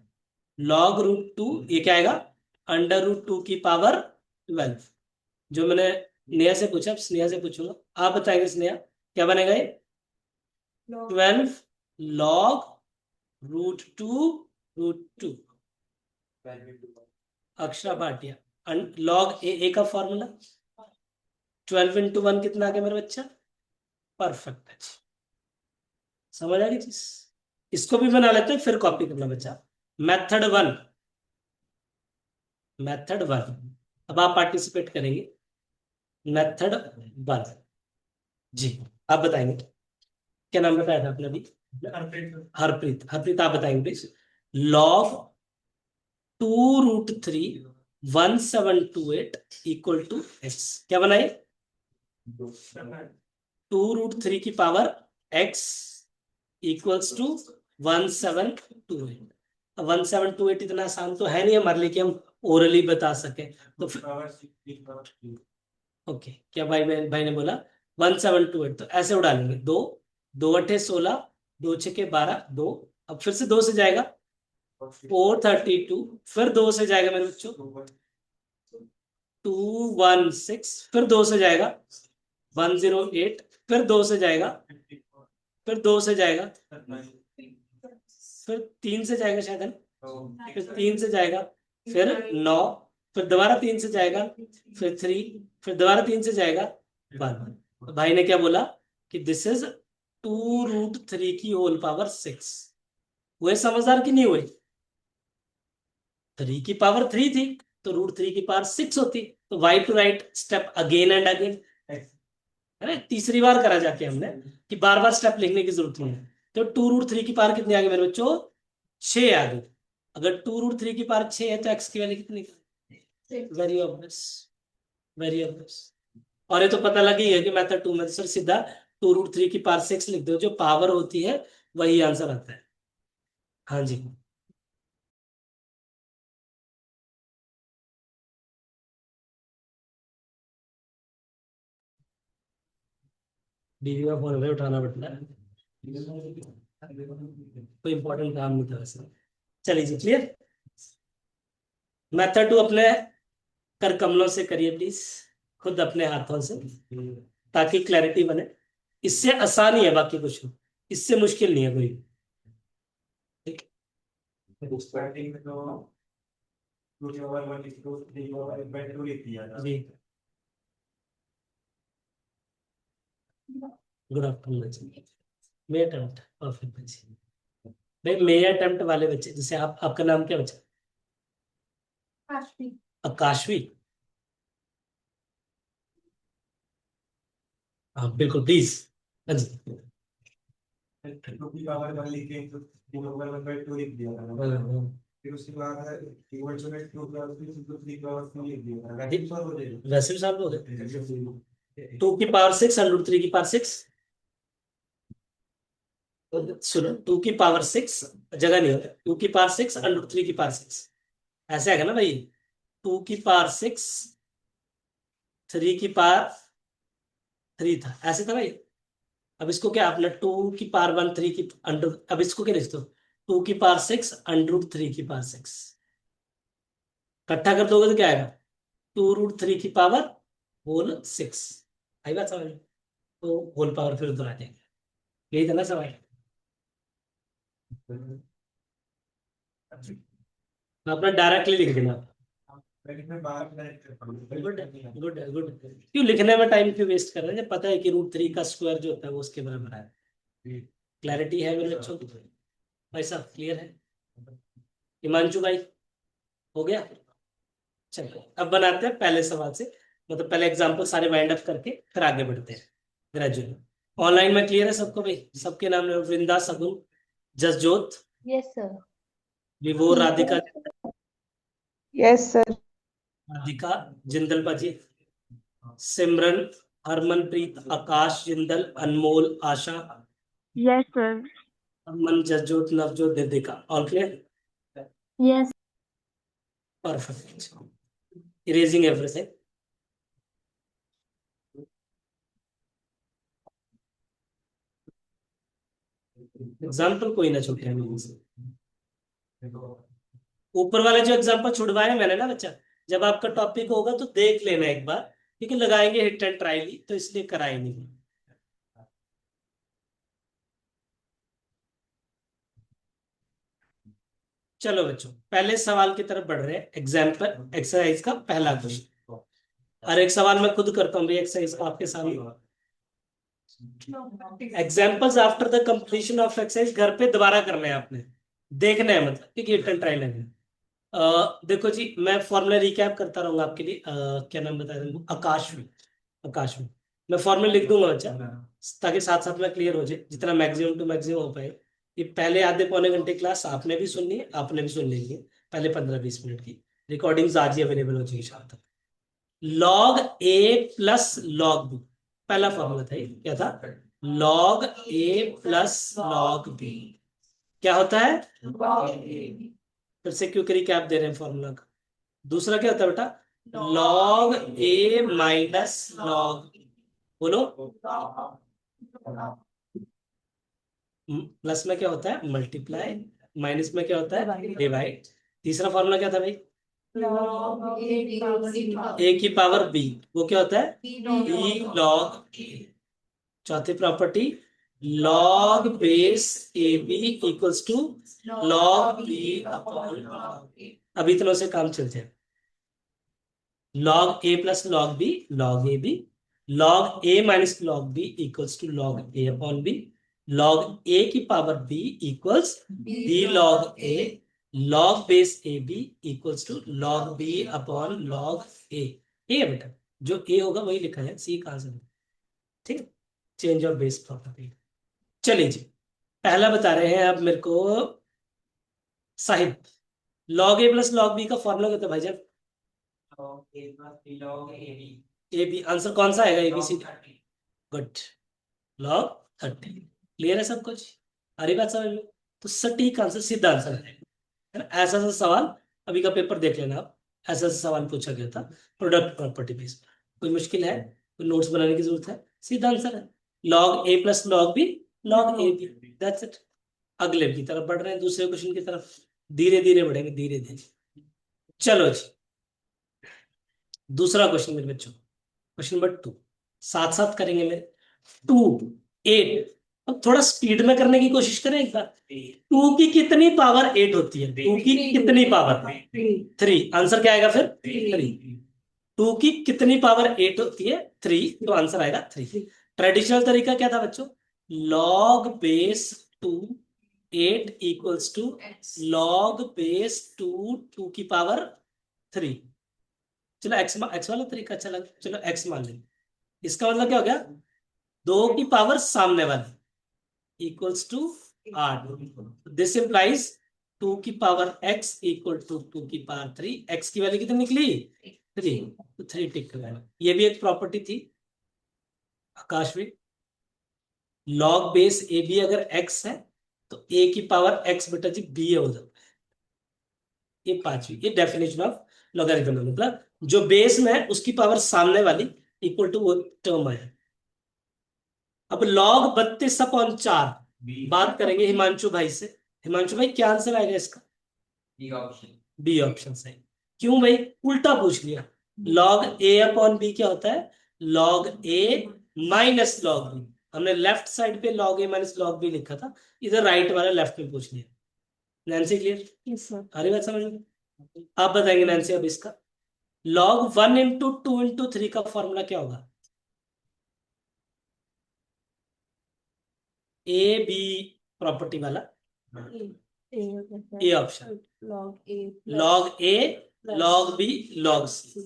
लॉग √2, ये क्या आएगा? √2 की पावर 12। जो मैंने नेहा से पूछा, अब स्नेहा से पूछूंगा, आप बताएंगे स्नेहा क्या बनेगा ये? 12 लॉग √2 अक्षरा भाटिया। लॉग ए का फॉर्मूला 12 × 1 कितना आ गया मेरे बच्चा? परफेक्ट है जी। समझ आ गई चीज? इसको भी बना लेते हैं, फिर कॉपी करना बच्चा। मेथड 1, मेथड 1, अब आप पार्टिसिपेट करेंगे। मेथड 1 जी, आप बताएंगे क्या नाम बताया था आपने अभी? हरप्रीत। हरप्रीत आप बताएंगे please. Log 2√3 1728 equal to X, क्या बनाए? 2√3 की पावर एक्स इक्वल्स टू 1728। 1728 इतना आसान तो है नहीं हमारे लिए कि हम ओरली बता सके, तो ओके, क्या भाई ने बोला 1728, तो ऐसे उड़ा लेंगे। 2, 2 × 8 = 16, 2 × 6 = 12, 2, अब फिर से 2 से जाएगा 432, फिर 2 से जाएगा मेरे बच्चों 216, फिर 2 से जाएगा 108, फिर 2 से जाएगा, फिर 2 से जाएगा, फिर 3 से जाएगा शायद है ना? फिर 3 से जाएगा, फिर 9, फिर दोबारा 3 से जाएगा, फिर 3, फिर दोबारा 3 से जाएगा 1। तो भाई ने क्या बोला कि दिस इज 2√3 की होल पावर 6। हुए समझदार कि नहीं हुए? 3 की पावर 3 थी तो √3 की पावर 6 होती, तो why to write step again and again, है ना? तीसरी बार करा जाके हमने, कि बार बार स्टेप लिखने की जरूरत नहीं है। तो 2√3 की पावर कितनी आ गई मेरे बच्चों? 6 आ गई। अगर 2√3 की पावर 6 है तो एक्स की वैल्यू कितनी? Very obvious, very obvious. और ये तो पता लग ही है कि मेथड 2 में सर सीधा 2√3 की पावर 6 लिख दो, जो पावर होती है वही आंसर आता है। हाँ जी, बीवी का फोन है, उठाना पड़ता है, कोई इंपॉर्टेंट काम नहीं था वैसे। चलिए जी, क्लियर। मेथड 2 अपने कर कमलों से करिए प्लीज, खुद अपने हाथों से, ताकि क्लैरिटी बने। इससे आसान ही है, बाकी कुछ नहीं, इससे मुश्किल नहीं है कोई। ठीक स्टार्टिंग में तो 2 × 1 = 2, 3 × 1 = 2 लिख दिया था। जी, गुड आफ्टरनून जी। मे अटेम्प्ट परफेक्ट जी। भाई मे अटेम्प्ट वाले बच्चे, जैसे आप, आपका नाम क्या बच्चा? आकाशवी। हाँ बिल्कुल प्लीज। हाँ जी। 2 की पावर 1 लिख के 2 × 1 = 2 लिख दिया था। फिर उसके बाद इक्वल टू में 2 + 3 × 3 लिख दिया था। वैसे सॉल्व हो जाएगा। वैसे भी साहब हो गए। 2 की पावर 6 √3 की पावर 6, तो सुनो, 2 की पावर 6 जगह नहीं होता, 2 की पावर 6 √3 की पावर 6 ऐसे आएगा ना भाई। 2 की पावर 6 3 की पावर 3 था, ऐसे था भाई। अब इसको क्या अपना 2 की पावर 1 3 की अंडर, अब इसको क्या लिख दो, 2 की पावर 6 √3 की पावर 6 इकट्ठा कर दोगे तो क्या आएगा, 2√3 की पावर होल 6। आई बात समझ में? तो होल पावर फिर उधर आ जाएंगे। यही था ना सवाल। तो अपना डायरेक्टली लिख देना। मैं बाहर connect करता हूँ। Good good good. क्यों लिखने में टाइम क्यों वेस्ट कर रहे हैं जब पता है कि √3 का स्क्वायर जो होता है वो उसके बराबर है। क्लैरिटी है मेरे बच्चों को? भाई साहब क्लियर है? हिमांशु भाई हो गया? चलो अब बनाते हैं पहले सवाल से, मतलब पहले एग्जाम्पल सारे वाइंड अप करके फिर आगे बढ़ते हैं ग्रेजुअली। ऑनलाइन में क्लियर है सबको भाई? सबके नाम है वृंदा, सगुन, जसजोत, Yes, sir. विभोर, Radhika, Yes, sir. Radhika, Jindal paaji, Simran, Harmanpreet, Akash, Jindal, Anmol, Asha, Yes, sir. Aman, Jasjot, Navjot, Didika. All clear? Yes. Perfect. Erasing everything. Example कोई ना छूटे हम से। ऊपर वाले जो एग्जाम्पल छुड़वाए मैंने ना बच्चा, जब आपका टॉपिक होगा तो देख लेना एक बार, क्योंकि लगाएंगे हिट एंड ट्रायल ही, तो इसलिए कराएंगे। चलो बच्चों पहले सवाल की तरफ बढ़ रहे हैं। एग्जाम्पल एक्सरसाइज का पहला क्वेश्चन, और एक सवाल मैं खुद करता हूँ भाई एक्सरसाइज आपके सामने। Examples after the completion of exercise घर पे दोबारा करने हैं आपने, देखना है मतलब, क्योंकि हिट एंड ट्रायल है। देखो जी मैं फॉर्मूला रिकैप करता रहूंगा आपके लिए। क्या नाम बताया था? आकाश में। आकाश में मैं फॉर्मूला लिख दूंगा बच्चा, ताकि साथ साथ में क्लियर हो जाए, जितना मैक्सिमम टू मैक्सिमम हो पाए। ये पहले आधे पौने घंटे क्लास आपने भी सुननी है, आपने भी सुन लेंगे पहले 15-20 मिनट की रिकॉर्डिंग्स आज ही अवेलेबल हो जाएगी शाम तक। Log A plus log B, पहला फॉर्मूला था ये, क्या था? Log A plus log B क्या होता है? फिर से क्यों रिकैप दे रहे हैं फॉर्मूला का। दूसरा क्या होता है बेटा? लॉग ए माइनस लॉग, बोलो। प्लस में क्या होता है? मल्टीप्लाई, माइनस में क्या होता है? डिवाइड। तीसरा फॉर्मूला क्या था भाई? ए की पावर बी, वो क्या होता है? B log A. चौथी property, log base A B equals to log B upon log A. अब इतनों से काम चल जाए। Log A plus log B, log A B, log A minus log B equals to log A upon B, log A की power B equals B log A, log base A B equals to log B upon log A. ठीक है बेटा, जो ए होगा वही लिखा है, सी कहां से? ठीक है, चेंज ऑफ बेस प्रॉपर्टी। चलिए जी, पहला बता रहे हैं अब मेरे को Sahib, log A plus log B का फॉर्मूला क्या होता है भाईजान? ए बी, आंसर कौन सा आएगा? एबीसी। Good, log 30। क्लियर है सब कुछ? अरे बात समझ में? तो सटीक आंसर, सीधा आंसर है ना? ऐसा ऐसा सवाल अभी का पेपर देख लेना आप, ऐसा ऐसा सवाल पूछा गया था प्रोडक्ट प्रॉपर्टी बेस। कोई मुश्किल है? कोई नोट्स बनाने की जरूरत है? सीधा आंसर है, log A plus log B, log A B, that's it. अगले की तरफ बढ़ रहे हैं, दूसरे क्वेश्चन की तरफ, धीरे धीरे बढ़ेंगे, धीरे धीरे। चलो जी, दूसरा क्वेश्चन मेरे बच्चों, क्वेश्चन नंबर 2, साथ साथ करेंगे मेरे। 2 8, अब थोड़ा स्पीड में करने की कोशिश करें एक बार। 2 की कितनी पावर 8 होती है? 2 की कितनी पावर? 3। आंसर क्या आएगा फिर? 3। 2 की कितनी पावर 8 होती है? 3, तो आंसर आएगा 3। ट्रेडिशनल तरीका क्या था बच्चों? Log base 2 8 equals to log base 2 की पावर 3। चलो एक्स वाला तरीका अच्छा लगा, चलो एक्स मान लेंगे। इसका मतलब क्या हो गया? 2 की पावर सामने वाली इक्वल्स टू 8। दिस इंप्लाइज 2 की पावर x इक्वल टू 2 की पावर 3। x की वैल्यू कितनी निकली? 3, तो 3 टिक करना। ये भी एक प्रॉपर्टी थी आकाश में। लॉग बेस ए बी अगर x है तो ए की पावर एक्स बेटा जी बी है उधर, ये पांचवी, ये डेफिनेशन ऑफ लॉगरिथम, मतलब जो बेस में है उसकी पावर सामने वाली इक्वल टू वो टर्म है। अब लॉग 32/4 बात करेंगे हिमांशु भाई से। हिमांशु भाई क्या आंसर आएगा इसका? बी ऑप्शन सही। क्यों भाई? उल्टा पूछ लिया। लॉग ए अपॉन बी क्या होता है? Log A minus log B. हमने लेफ्ट साइड पे log A minus log B लिखा था, इधर राइट वाला लेफ्ट में पूछ लिया। Nancy clear? Yes, sir. अरे बात समझ में? आप बताएंगे नैन्सी अब इसका। लॉग 1 × 2 × 3 का फॉर्मूला क्या होगा? ए बी प्रॉपर्टी वाला A option, log A log B log C.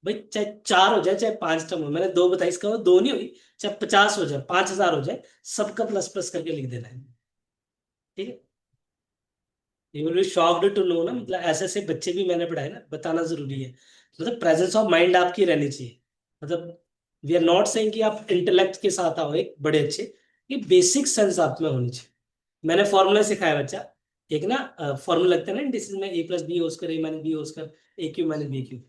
भाई चाहे 4 हो जाए चाहे 5 टर्म हो, मैंने 2 बताई, इसका वो 2 नहीं हुई, चाहे 50 हो जाए 5000 हो जाए, सबका प्लस प्लस करके लिख देना है। ठीक है? You will be shocked to know ना, मतलब ऐसे ऐसे बच्चे भी मैंने पढ़ाए ना, बताना जरूरी है। मतलब प्रेजेंस ऑफ माइंड आपकी रहनी चाहिए। मतलब वी आर नॉट सेइंग कि आप इंटेलेक्ट के साथ आओ एक बड़े अच्छे, ये बेसिक सेंस आप में होनी चाहिए। मैंने फॉर्मूला सिखाया बच्चा, एक ना फॉर्मूला लगता है ना इंडिसेस में, ए प्लस बी होल स्क्वायर ए माइनस बी होल स्क्वायर ए क्यू माइनस बी क्यू।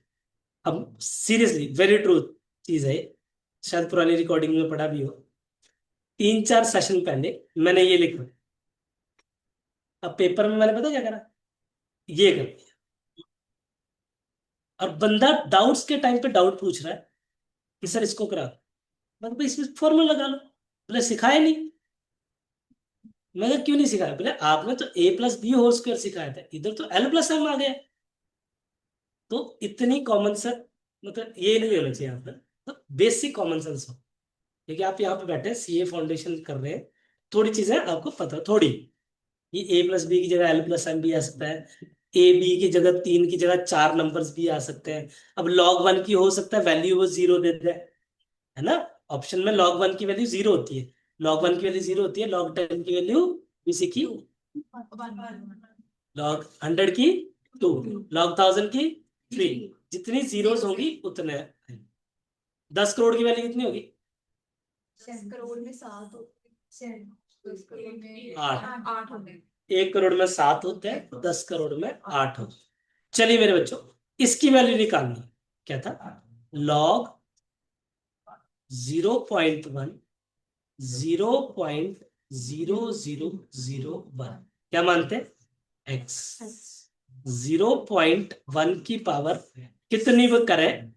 अब सीरियसली वेरी ट्रू चीज है ये, शायद पुरानी रिकॉर्डिंग में पढ़ा भी हो। 3-4 सेशन पहले मैंने ये लिखा, अब पेपर में मैंने पता क्या करा, ये कर दिया। और बंदा डाउट्स के टाइम पे डाउट पूछ रहा है कि सर इसको करा, मैं भाई इसमें फॉर्मूला लगा लो। बोले सिखाया नहीं। मैं कहा, क्यों नहीं सिखाया? बोले आपने तो ए प्लस बी होल स्क्वायर सिखाया था, इधर तो एल प्लस एम आ गया। तो इतनी कॉमन सेंस, मतलब ये नहीं होना चाहिए यहाँ पर, तो बेसिक कॉमन सेंस हो। क्योंकि आप यहाँ पे बैठे सीए फाउंडेशन कर रहे हैं, थोड़ी चीजें आपको पता थोड़ी, ये ए प्लस बी की जगह एल प्लस एम भी आ सकता है, ए बी की जगह 3 की जगह 4 नंबर्स भी आ सकते हैं। अब लॉग 1 की हो सकता है वैल्यू वो 0 दे दे, है ना? ऑप्शन में लॉग 1 की वैल्यू 0 होती है, लॉग 1 की वैल्यू 0 होती है, लॉग 10 की वैल्यू इसी की, लॉग 100 की 2, लॉग 1000 की 3। जितनी जीरोस होगी उतने 10 करोड़ की वैल्यू कितनी होगी? 10 करोड़ में 7 होते हैं, 10 करोड़ में 8। 8 होते हैं। 1 करोड़ में 7 होते हैं, 10 करोड़ में 8 होते हैं। चलिए मेरे बच्चों, इसकी वैल्यू निकालनी। क्या था? लॉग 0.1 0.0001, क्या मानते हैं? एक्स। 0.1 की पावर कितनी वो करें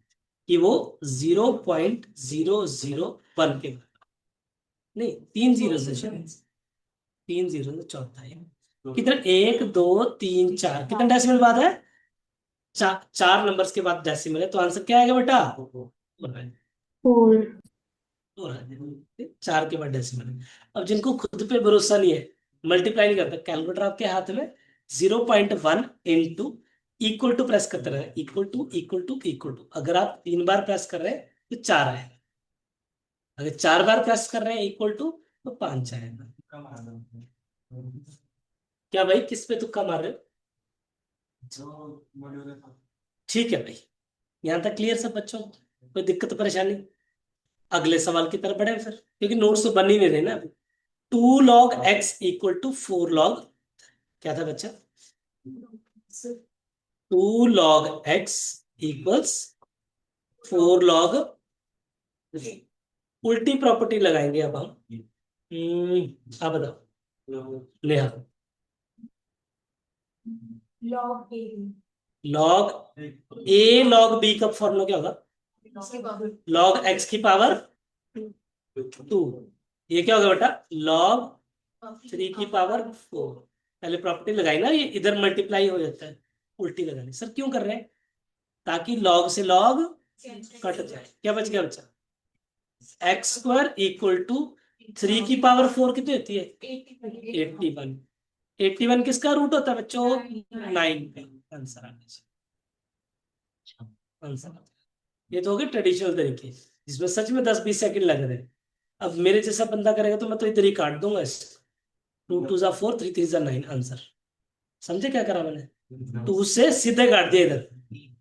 कि वो 0.001 के, नहीं 3 जीरो से शायद, 3 जीरो से चौथा है कितना, 1 2 3 4, कितना डेसिमल बाद है? 4 नंबर्स के बाद डेसिमल है, तो आंसर क्या आएगा बेटा? 4. 4 के बाद डेसिमल है। अब जिनको खुद पे भरोसा नहीं है, मल्टीप्लाई नहीं करता, कैलकुलेटर आपके हाथ में, 0.1 इंटू इक्वल टू प्रेस करते रहे, equal to equal to equal to. अगर आप 3 बार प्रेस कर रहे हैं तो 4 आएगा, अगर 4 बार प्रेस कर रहे हैं इक्वल टू तो 5 आएगा। क्या भाई, किस पे तुक्का मार रहे हो? ठीक है भाई, यहां तक क्लियर सब बच्चों? कोई दिक्कत परेशानी? अगले सवाल की तरफ बढ़े फिर, क्योंकि नोट्स तो बन ही नहीं रहे ना अभी। 2 log x equal to 4 log, क्या था बच्चा? 2 log x इक्वल्स 4 log, उल्टी प्रॉपर्टी लगाएंगे अब हम। आप बताओ Neha. Log A log a log b का फॉर्मूला क्या होगा? log x की पावर 2। ये क्या होगा बेटा? log 3 की पावर 4। पहले प्रॉपर्टी लगाई ना, ये इधर मल्टीप्लाई हो जाता है, उल्टी लगानी। सर क्यों कर रहे हैं? ताकि log से log कट जाए। क्या बच गया बच्चा? एक्स स्क्वायर इक्वल टू 3 की पावर 4 कितनी होती है? 81। 81 किसका रूट होता है बच्चों? 9 का। आंसर आना चाहिए, आंसर। ये तो हो गए ट्रेडिशनल तरीके, जिसमें सच में 10-20 सेकंड लग रहे हैं। अब मेरे जैसा बंदा करेगा तो मैं तो इधर ही काट दूंगा इसको। 2 2 जा 4, 3 3 जा 9, आंसर। समझे क्या करा मैंने? 2 से सीधे काट दिया इधर,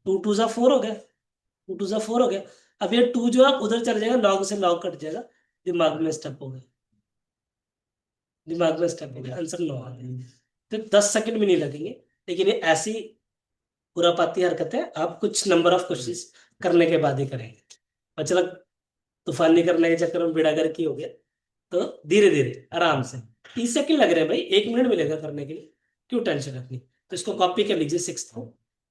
2 2 जा 4 हो गया, 2 2 जा 4 हो गया। अब ये 2 जो है उधर चल जाएगा, लॉग से लॉग कट जाएगा, दिमाग में स्टप हो गया। दिमाग में स्टेप हो गया, आंसर 9 आ गया। तो 10 सेकंड भी नहीं लगेंगे, लेकिन ये ऐसी खुरापाती हरकतें आप कुछ नंबर ऑफ क्वेश्चंस करने के बाद ही करेंगे। और चलो, तूफानी करने के चक्कर में बेड़ा गर्क ही हो गया। तो धीरे धीरे आराम से, 30 सेकंड लग रहे हैं भाई, 1 मिनट मिलेगा करने के लिए, क्यों टेंशन रखनी। तो इसको कॉपी कर लीजिए, 6th को।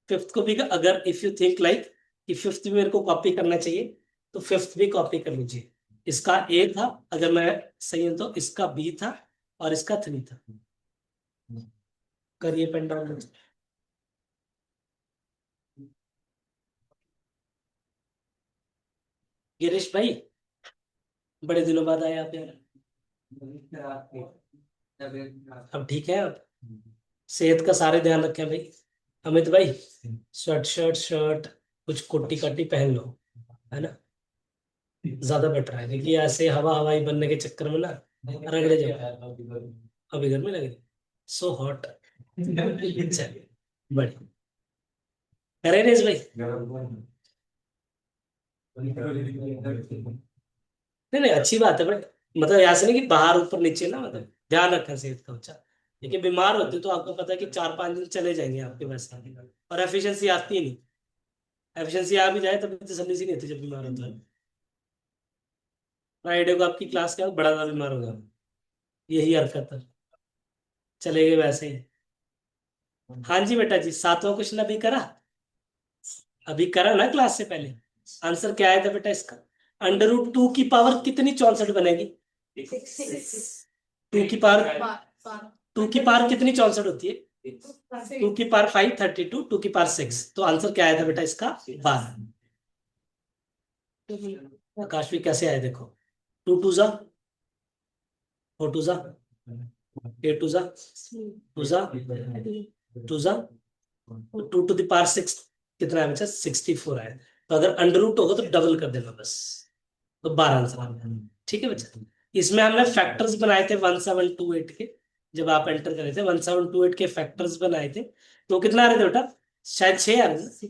5th को भी, अगर इफ यू थिंक लाइक कि 5th भी मेरे को कॉपी करना चाहिए, तो 5th भी कॉपी कर लीजिए। इसका ए था, अगर मैं सही हूं तो इसका बी था, और इसका 3 था। करिए पेन डाउन। गिरीश भाई, बड़े दिनों बाद आए आप यार। अब ठीक है आप? सेहत का सारे ध्यान रखें भाई। अमित भाई, शर्ट शर्ट शर्ट कुछ कोटी काटी पहन लो, है ना, ज्यादा बेटर है, क्योंकि ऐसे हवा हवाई बनने के चक्कर में ना रगड़े जाओ। अभी गर्मी लग रही, सो हॉट। चलिए, बढ़िया। करे रेस भाई। नहीं नहीं, अच्छी बात है बट, मतलब ऐसे नहीं कि बाहर ऊपर नीचे ना, मतलब ध्यान रखें सेहत का अच्छा। लेकिन बीमार होते तो आपको पता है कि 4-5 दिन चले जाएंगे आपके वैसे, और एफिशिएंसी आती ही नहीं। एफिशिएंसी आ भी जाए तभी तसल्ली सी नहीं होती जब बीमार होता है। फ्राइडे को आपकी क्लास का बड़ा सा बीमार होगा, यही हरकत है, चलेंगे वैसे ही। हाँ जी बेटा जी, 7वां क्वेश्चन अभी करा? अभी करा ना क्लास से पहले? आंसर क्या आया था बेटा इसका? √2 की पावर कितनी 64 बनेगी? 2 की पावर, 2 की पावर कितनी 64 होती है? 2 की पावर 5 32, 2 की पावर 6, तो आंसर क्या आया था बेटा इसका? 12। आकाश भी कैसे आए देखो, 2 2 जा, 4 2 जा, 8 2 जा, 2 जा, 2 जा, 2 टू द पावर 6 कितना है बच्चा? 64 है। तो अगर √ होगा तो डबल कर देना बस, तो 12 आंसर आ गया। ठीक है बच्चा, इसमें हमने फैक्टर्स बनाए थे 1728 के, जब आप एंटर करे थे 1728 के फैक्टर्स बनाए थे, तो कितना आ रहे थे बेटा? शायद 6 आ रहे थे।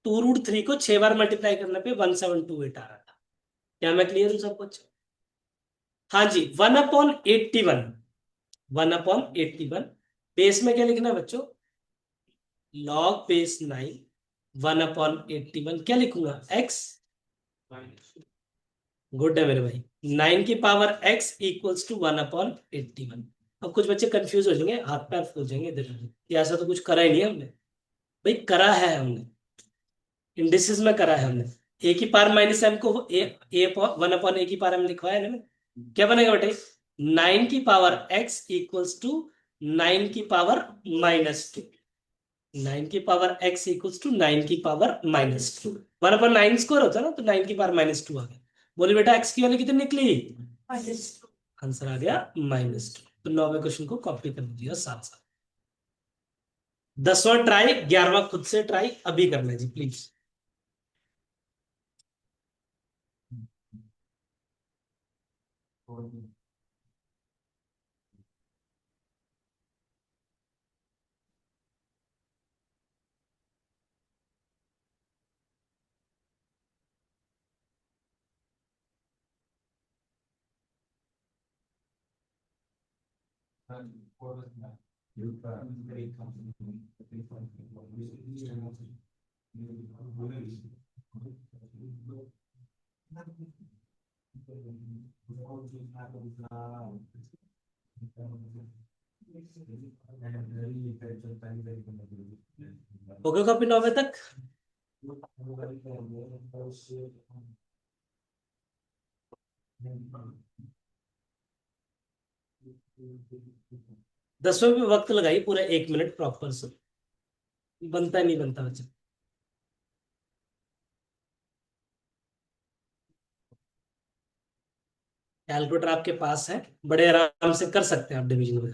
2√3 को 6 बार मल्टीप्लाई करने पे 1728 आ रहा था। क्या मैं क्लियर हूँ सब कुछ? हाँ जी, 1/81, 1/81। बेस में क्या लिखना है बच्चों? लॉग बेस 9, 1/81 क्या लिखूंगा? एक्स। गुड है मेरे भाई, 9 की पावर x इक्वल्स टू 1/81। अब कुछ बच्चे कंफ्यूज हो जाएंगे, हाथ पैर फूल जाएंगे इधर उधर, कि ऐसा तो कुछ करा ही नहीं है हमने। भाई करा है हमने, इंडिसेस में करा है हमने। a की पावर -m को a 1/a की पावर m लिखवाया है ना मैंने? क्या बनेगा बेटे? 9 की पावर x इक्वल्स टू 9 की पावर -2। 9 की पावर x इक्वल्स टू 9 की पावर -2। 1/9 स्क्वायर होता है ना, तो 9 की पावर -2 आ गया। बोले बेटा x की वैल्यू कितनी निकली? आंसर आ गया -2। तो 9वें क्वेश्चन को कॉपी कर दीजिएगा साथ साथ। 10वां ट्राई, 11वां खुद से ट्राई अभी करना है जी प्लीज। हो गया कॉपी 9वें तक? 10वें पे वक्त लगाइए पूरा 1 मिनट प्रॉपर से, बनता नहीं बनता बच्चा। कैलकुलेटर आपके पास है, बड़े आराम से कर सकते हैं आप डिवीजन में।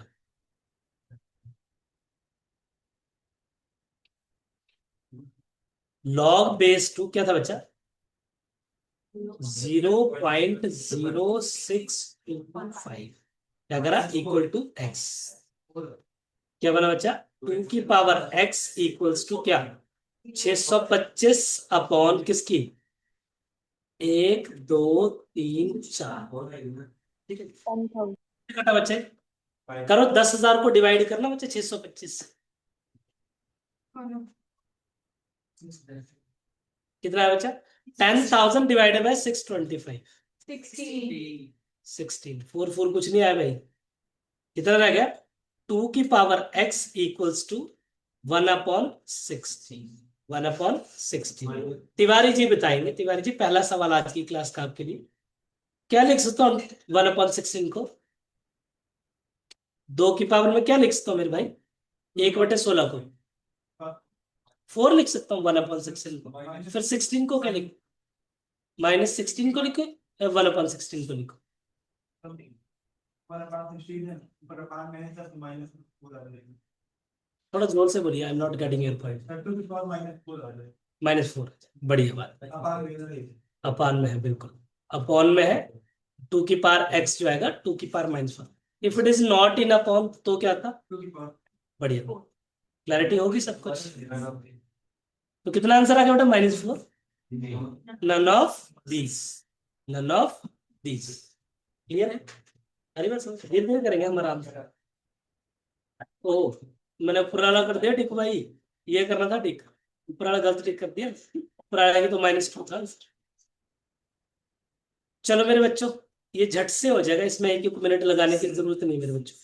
लॉग बेस 2 क्या था बच्चा? 0.0625। क्या करा? Equal to x। क्या बना बच्चा? 2 की पावर x इक्वल्स टू क्या? 625 किसकी? 1 2 3 4। ठीक है, कटा बच्चे, करो 10,000 को डिवाइड करना बच्चे 625 से। कितना है बच्चा? 10,000 डिवाइडेड बाय 625, 16। 4 कुछ नहीं आया भाई, कितना रह गया? 2 की power x equals to 1/16, 1/16। Tiwari ji बताएंगे, तिवारी जी पहला सवाल आज की क्लास का आपके लिए, क्या लिख सकता हूँ 1/16 को? 2 की पावर में क्या लिख सकता हूँ मेरे भाई? 1/16 को 4 लिख सकता हूँ 1/16 को। फिर 16 को क्या लिख, -16 को लिखो या 1/16 को लिखो? थोड़ा जोर से बोलिए, I am not getting your point. -4, बढ़िया बात है, अपान में है, बिल्कुल अपान में है। 2 की पावर x जो आएगा 2 की power -1। If it is not in upon तो क्या था? बढ़िया, क्लैरिटी होगी सब कुछ। तो कितना आंसर आ गया बेटा? -4। None of these, none of these. Clear है? अरे बस धीरे धीरे करेंगे हम आराम से। ओ, मैंने पुराना कर दिया टिक भाई, ये करना था टिक, पुराना गलत टिक कर दिया, पुराना की तो -2 था। चलो मेरे बच्चों, ये झट से हो जाएगा, इसमें 1-1 मिनट लगाने की जरूरत नहीं मेरे बच्चों।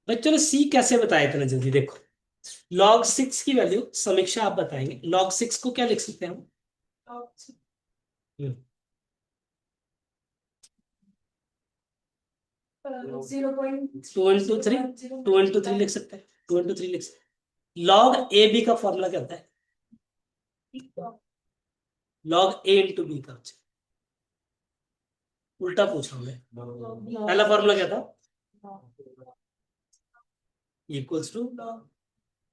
बच्चों ने सी कैसे बताया इतना जल्दी? देखो, log 6 की वैल्यू समीक्षा आप बताएंगे, log 6 को क्या लिख सकते हैं हम? 2 into 3 लिख सकते हैं, 2 into 3 लिख सकते हैं। log ए बी का फॉर्मूला क्या होता है? log a into b का, उल्टा पूछ रहा हूं मैं, पहला फॉर्मूला क्या था? Equals to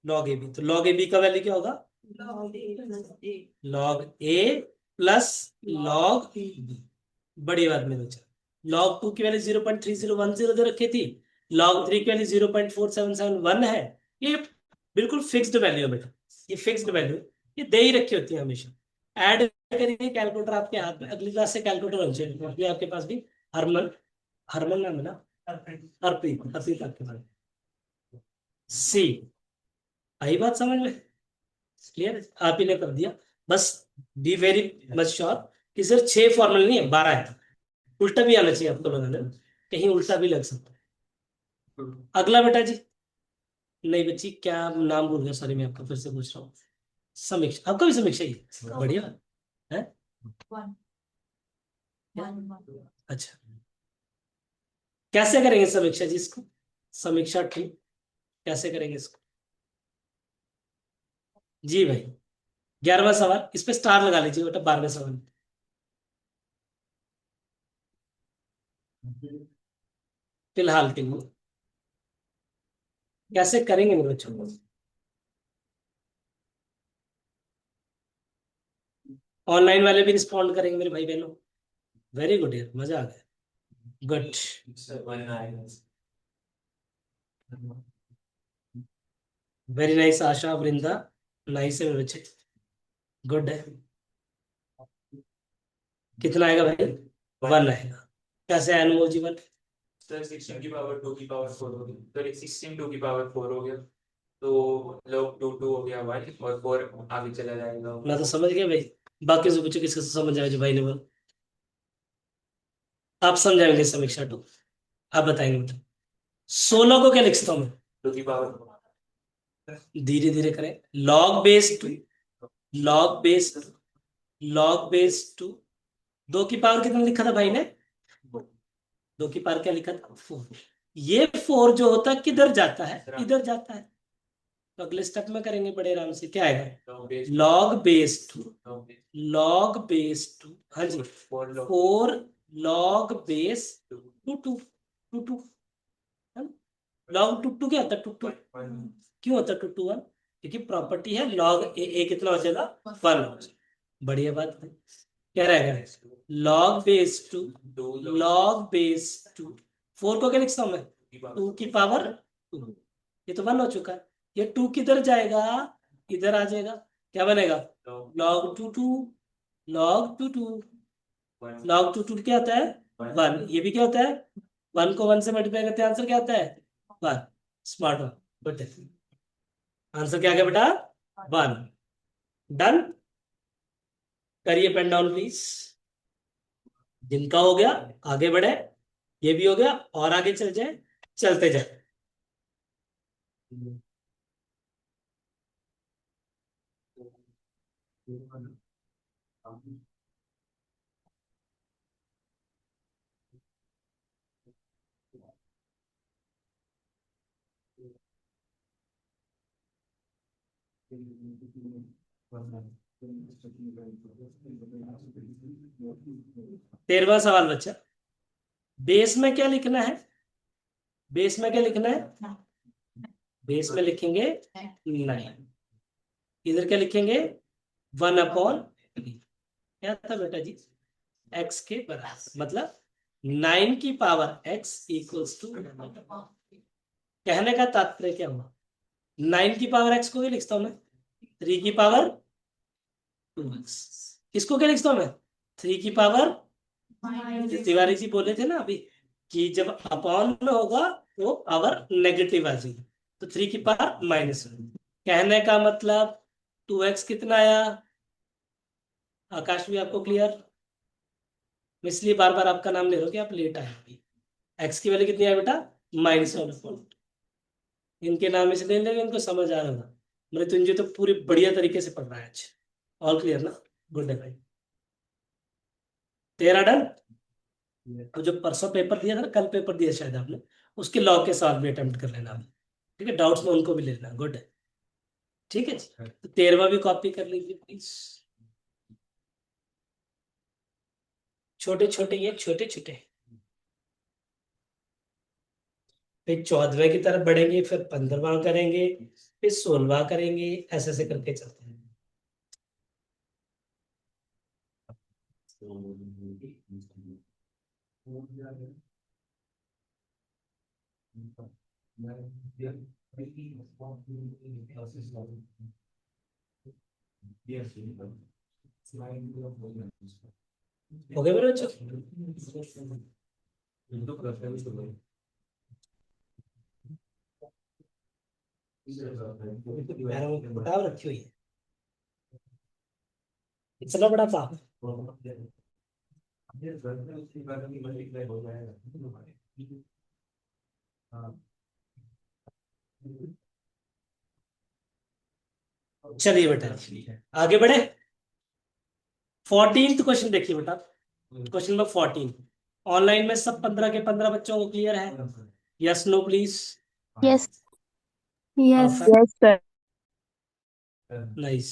log A B, तो log ए बी का वैल्यू क्या होगा? log a plus log b। बड़ी बात मेरे बच्चा, log 2 की वैल्यू 0.3010 दे रखी थी, log 3 की वैल्यू 0.4771 है। ये बिल्कुल फिक्स्ड वैल्यू है बेटा, ये फिक्स्ड वैल्यू, ये दे ही रखी होती है हमेशा। ऐड करिए कैलकुलेटर आपके हाथ में, अगली क्लास से कैलकुलेटर होना चाहिए आपके पास भी। हरमन, हरमन नाम है ना? हरप्रीत, हरप्रीत आपके पास। सी, आई बात समझ में? क्लियर? आप ही ने कर दिया। बस बी वेरी मच श्योर कि सिर्फ 6 फॉर्मूले नहीं है, 12 है। उल्टा भी आना चाहिए आपको लगाने, कहीं उल्टा भी लग सकता है। अगला बेटा जी, नहीं बच्ची क्या नाम भूल गया, सॉरी मैं आपको फिर से पूछ रहा हूँ। समीक्षा, आपका भी समीक्षा ही है? बढ़िया है। अच्छा, कैसे करेंगे समीक्षा जी इसको? समीक्षा ठीक कैसे करेंगे इसको? जी भाई, 11वां सवाल, इस पे स्टार लगा लीजिए बेटा, 12वें सवाल। फिलहाल के लिए कैसे करेंगे मेरे बच्चों को? ऑनलाइन वाले भी रिस्पॉन्ड करेंगे मेरे भाई बहनों। वेरी गुड यार, मजा आ गया, गुड। वेरी नाइस आशा, वृंदा, नाइस है मेरे बच्चे, गुड है। कितना आएगा भाई? 1 आएगा। कैसे आया अनमोल जीवन? सर 16 की पावर 2 की पावर 4 होगी, तो 16 2 की पावर 4 हो गया, तो लोग 2 2 हो गया भाई, और 4 आगे चला जाएगा। मैं तो समझ गया भाई, बाकी से पूछो किसको समझ आया जो भाई ने बोला। आप समझाएंगे समीक्षा टू, आप बताएंगे मतलब 16 को क्या लिख सकता हूँ मैं? 2 की पावर, धीरे धीरे करें। Log base two, log base, log base two, 2 की पावर कितना लिखा था भाई ने? 2 की पावर क्या लिखा था? 4। ये 4 जो होता है किधर जाता है? इधर जाता है। तो अगले स्टेप में करेंगे बड़े आराम से, क्या आएगा? Log base two, log base two, हाँ जी, 4 log base two two, two two. Log two two क्या होता है? टू टू क्यों होता है? टू टू 1, क्योंकि प्रॉपर्टी है लॉग ए कितना हो जाएगा? 1। बढ़िया बात है। क्या रहेगा? Log base two, log base two, 4 को क्या लिखता हूं मैं? 2 की पावर 2। ये तो 1 हो चुका है। ये 2 किधर जाएगा? इधर आ जाएगा। क्या बनेगा? Log two two, log two two, log two two क्या होता है? 1। ये भी क्या होता है? 1 को 1 से मल्टीप्लाई करते हैं आंसर क्या आता है 1। Smart one, good. आंसर क्या आ गया बेटा 1। डन, करिए पेन डाउन प्लीज। जिनका हो गया आगे बढ़े, ये भी हो गया और आगे चल जाए, चलते जाए। तेरहवां सवाल बच्चा, बेस में क्या लिखना है? बेस में क्या लिखना है? बेस में लिखेंगे 9। इधर क्या लिखेंगे 1/3। क्या था बेटा जी x के बराबर, मतलब 9 की पावर x इक्वल्स टू। कहने का तात्पर्य क्या हुआ, 9 की पावर x को क्या लिखता हूं मैं 3 की पावर 2x। इसको क्या लिखता हूं मैं 3 की पावर, तिवारी जी बोले थे ना अभी कि जब अपॉन में होगा तो पावर नेगेटिव आ जाएगी, तो 3 की पावर -1। कहने का मतलब 2x कितना आया? आकाश भी आपको क्लियर? मैं इसलिए बार बार आपका नाम ले रहा हूँ कि आप लेट आए अभी। x की वैल्यू कितनी है बेटा -1। इनके नाम इसलिए लेंगे इनको समझ आ रहा होगा, मृत्युंजय तो पूरी बढ़िया तरीके से पढ़ रहा है आज। ऑल क्लियर ना, गुड है भाई। 13 डन। तो जो परसों पेपर दिया था ना, कल पेपर दिया शायद आपने, उसके लॉग के साथ भी अटेम्प्ट कर लेना अभी, ठीक है? डाउट्स में उनको भी ले लेना, गुड है, ठीक है जी। तो 13वां भी कॉपी कर लीजिए प्लीज। छोटे छोटे, ये छोटे छोटे, फिर 14वें की तरफ बढ़ेंगे, फिर 15वां करेंगे, फिर 16वां करेंगे, ऐसे ऐसे करके चलते हैं। हो गए मेरे बच्चों? पैरों में किताब रखी हुई है, इतना बड़ा पाप। चलिए बेटा आगे बढ़े। 14th क्वेश्चन देखिए बेटा, क्वेश्चन नंबर 14। ऑनलाइन में सब 15 के 15 बच्चों को क्लियर है? Yes no please. Yes. Yes. Perfect. Yes, sir. Nice,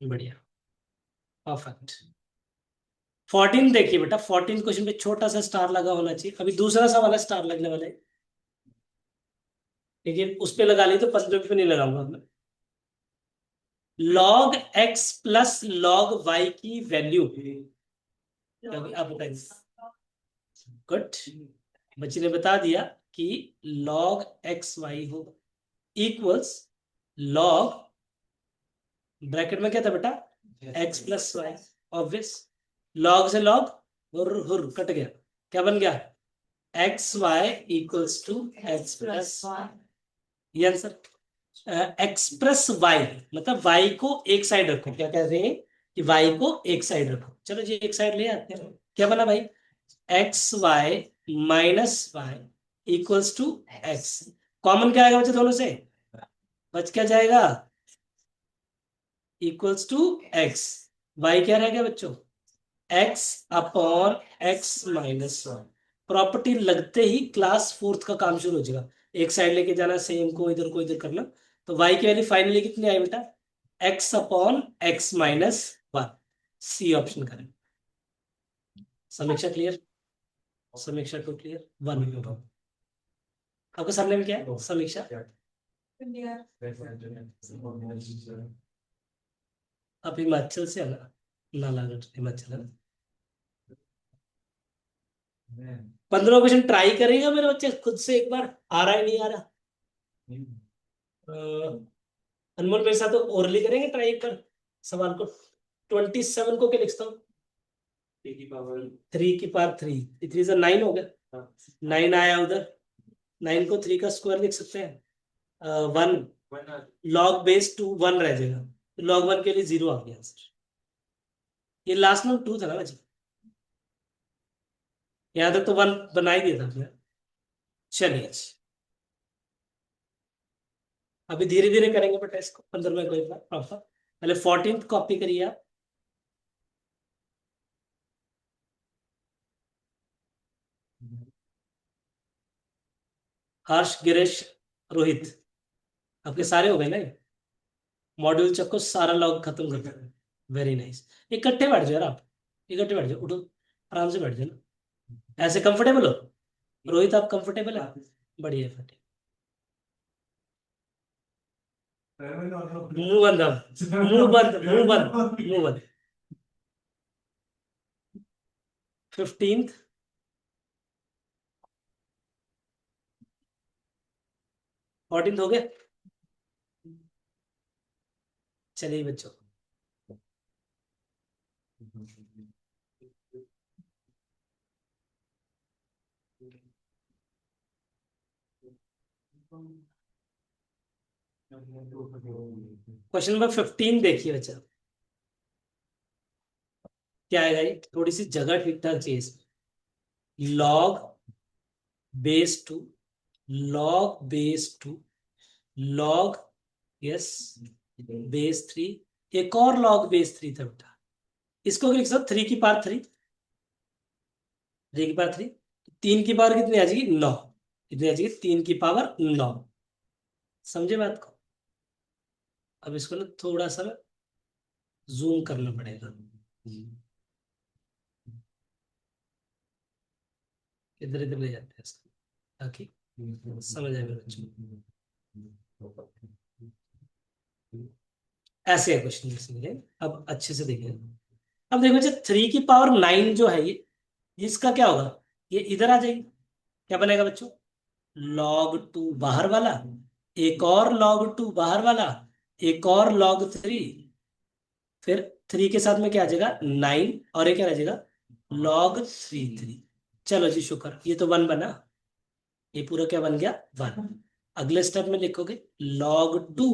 बढ़िया, परफेक्ट। 14 देखिए बेटा, 14 क्वेश्चन पे छोटा सा स्टार लगा होना चाहिए। अभी दूसरा सवाल है स्टार लगने वाले, लेकिन उस पे लगा ली तो 15 पे नहीं लगाऊंगा मैं। log x plus log y की वैल्यू, आप बताइए। गुड, बच्ची ने बता दिया कि log x y होगा इक्वल्स log, ब्रैकेट में क्या था बेटा x plus Y, obvious. log से log हुर हुर कट गया, क्या बन गया X Y equals to X plus ये आंसर। एक्सप्रेस वाई मतलब वाई को एक साइड रखो, क्या कह रहे हैं कि वाई को एक साइड रखो। चलो जी एक साइड ले आते हैं, क्या बना भाई X Y minus Y equals to X. Common क्या आएगा बच्चे दोनों से, बच क्या जाएगा इक्वल्स टू एक्स। वाई क्या रहेगा बच्चों x upon X minus one. Property लगते ही क्लास 4th का काम शुरू हो जाएगा, एक साइड लेके जाना, सेम को इधर करना। तो y की वैल्यू फाइनली कितनी आई बेटा x upon X minus one. C option करें। Sameeksha clear? Sameeksha too clear? One आपका सरनेम क्या है समीक्षा? आप हिमाचल से है ना? नालागढ़ हिमाचल है ना? 15 क्वेश्चन ट्राई करेगा मेरे बच्चे खुद से एक बार, आ रहा है नहीं आ रहा? अनमोल मेरे साथ तो ओरली करेंगे ट्राई एक बार सवाल को। 27 को क्या लिखता हूँ 3 की पावर 3 की पावर 3, 3 से 9 हो गया, 9 आया उधर, 9 को 3 का स्क्वायर लिख सकते हैं, 1 1 लॉग बेस 2 1 रह जाएगा, तो log 1 के लिए 0 आ गया आंसर। ये लास्ट में 2 था ना बच्चे, यहाँ तक तो 1 बना ही दिया था आपने। चलिए अच्छा। अभी धीरे धीरे करेंगे बेटा इसको, 15 में कोई प्रॉपर, पहले 14th कॉपी करिए आप। हर्ष, गिरीश, रोहित, आपके सारे हो गए ना, मॉड्यूल चक्को सारा लॉग खत्म कर दो। Very nice. इकट्ठे बैठ जाओ यार आप, इकट्ठे बैठ जाओ, उठो आराम से बैठ जाओ ना, ऐसे कंफर्टेबल हो। रोहित आप कंफर्टेबल है? बढ़िया है। मुंह बंद अब, मुंह बंद, मुंह बंद, मुंह बंद। 15th, 14th हो गया। चलिए बच्चों, क्वेश्चन नंबर 15 देखिए बच्चा, क्या आएगा ये, थोड़ी सी जगह ठीक ठाक चाहिए इसमें। Log base 2, log base 2, log, yes, base 3, एक और लॉग बेस 3 था बेटा, इसको लिख सकते 3 की पावर 3, 3 की पावर 3, 3 की पावर कितनी आ जाएगी 9, कितनी आ जाएगी 3 की पावर 9, समझे बात को। अब इसको ना थोड़ा सा जूम करना पड़ेगा, इधर इधर ले जाते हैं इसको ताकि समझ आए मेरे बच्चों को। ऐसे है क्वेश्चन इसलिए, अब अच्छे से देखें। अब देखो बच्चे 3 की पावर 9 जो है ये, इसका क्या होगा, ये इधर आ जाएगी, क्या बनेगा बच्चों, log 2 बाहर वाला, एक और log 2 बाहर वाला, एक और log 3, फिर 3 के साथ में क्या आ जाएगा 9, और ये क्या रह जाएगा log 3। चलो जी शुक्र, ये तो 1 बना, ये पूरा क्या बन गया 1। अगले स्टेप में लिखोगे log 2,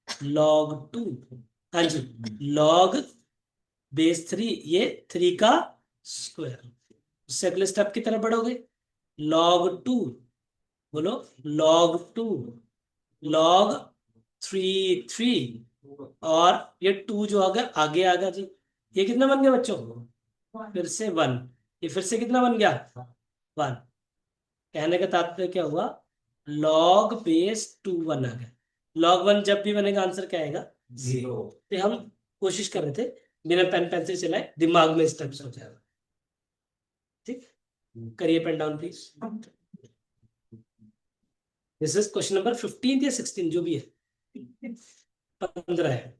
log 2, हाँ जी, log बेस 3, ये 3 का स्क्वायर। उससे अगले स्टेप की तरफ बढ़ोगे, log 2, बोलो log 2, log 3, और ये 2 जो आ गया आगे आ गया जी, ये कितना बन गया बच्चों, फिर से 1, ये फिर से कितना बन गया 1। कहने का तात्पर्य क्या हुआ, log बेस 2 1 आ गया, log 1 जब भी बनेगा आंसर क्या आएगा 0। तो हम कोशिश कर रहे थे बिना पेन पेंसिल चलाए दिमाग में स्टेप्स हो जाएगा, ठीक, करिए pen down please. This is question number 15 या 16 जो भी है, 15 है।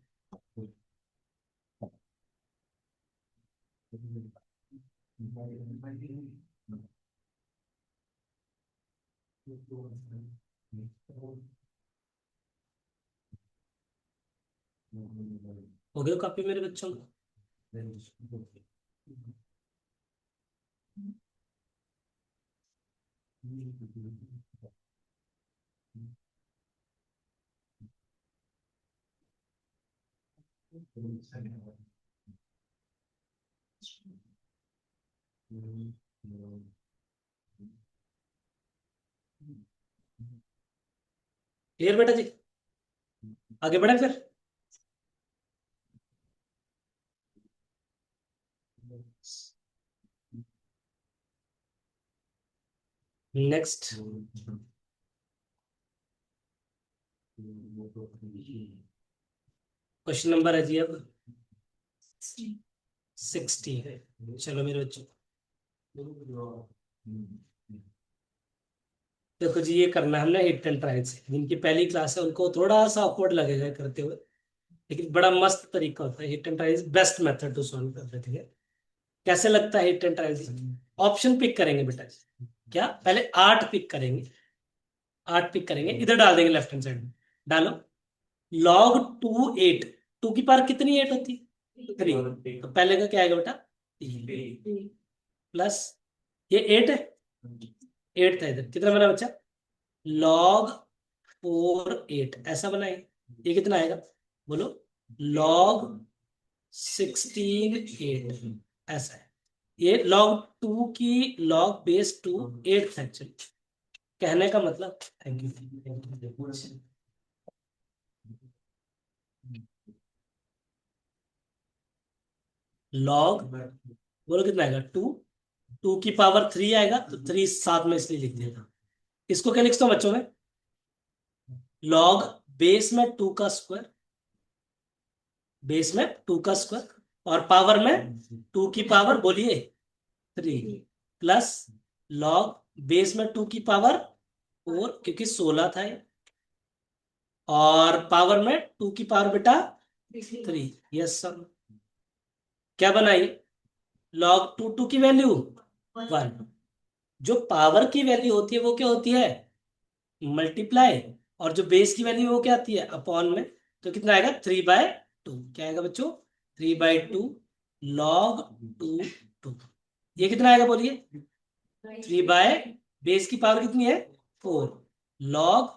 हो गया कॉपी मेरे बच्चों को? क्लियर बेटा जी, आगे बढ़े फिर। नेक्स्ट क्वेश्चन नंबर है जी अब 60 है। चलो मेरे बच्चों, देखो जी ये करना है हमने हिट एंड ट्रायल से, जिनकी पहली क्लास है उनको थोड़ा सा ऑकवर्ड लगेगा करते हुए, लेकिन बड़ा मस्त तरीका होता है, hit and trial best method to solve करते, ठीक है। कैसे लगता है hit and trial, option pick करेंगे बेटा, क्या पहले 8 पिक करेंगे, 8 पिक करेंगे, इधर डाल देंगे लेफ्ट हैंड साइड में, डालो log 2 8, 2 की पावर कितनी 8 होती 3, तो पहले का क्या आएगा बेटा 3 प्लस ये 8 है, 8 था इधर, कितना बना बच्चा? log 4 8 ऐसा बना है। ये कितना आएगा बोलो? log 16 8 ऐसा है। ये log 2 की log बेस 2 8 एक्चुअली, कहने का मतलब। Thank you. log बोलो कितना आएगा? 2 की पावर 3 आएगा, तो 3 साथ में इसलिए लिख दिया। इसको क्या लिखता हूँ बच्चों में? log बेस में 2 का स्क्वायर, बेस में 2 का स्क्वायर, और पावर में 2 की पावर बोलिए 3, प्लस log बेस में 2 की पावर 4, क्योंकि 16 था ये, और पावर में 2 की पावर बेटा 3। Yes sir. क्या बनाई? log 2 की वैल्यू 1। जो पावर की वैल्यू होती है वो क्या होती है? मल्टीप्लाई, और जो बेस की वैल्यू वो क्या आती है? अपॉन में। तो कितना आएगा? 3/2। क्या आएगा बच्चों? 3/2 log 2 2। ये कितना आएगा बोलिए? 3 बाय बेस की पावर कितनी है? 4 log,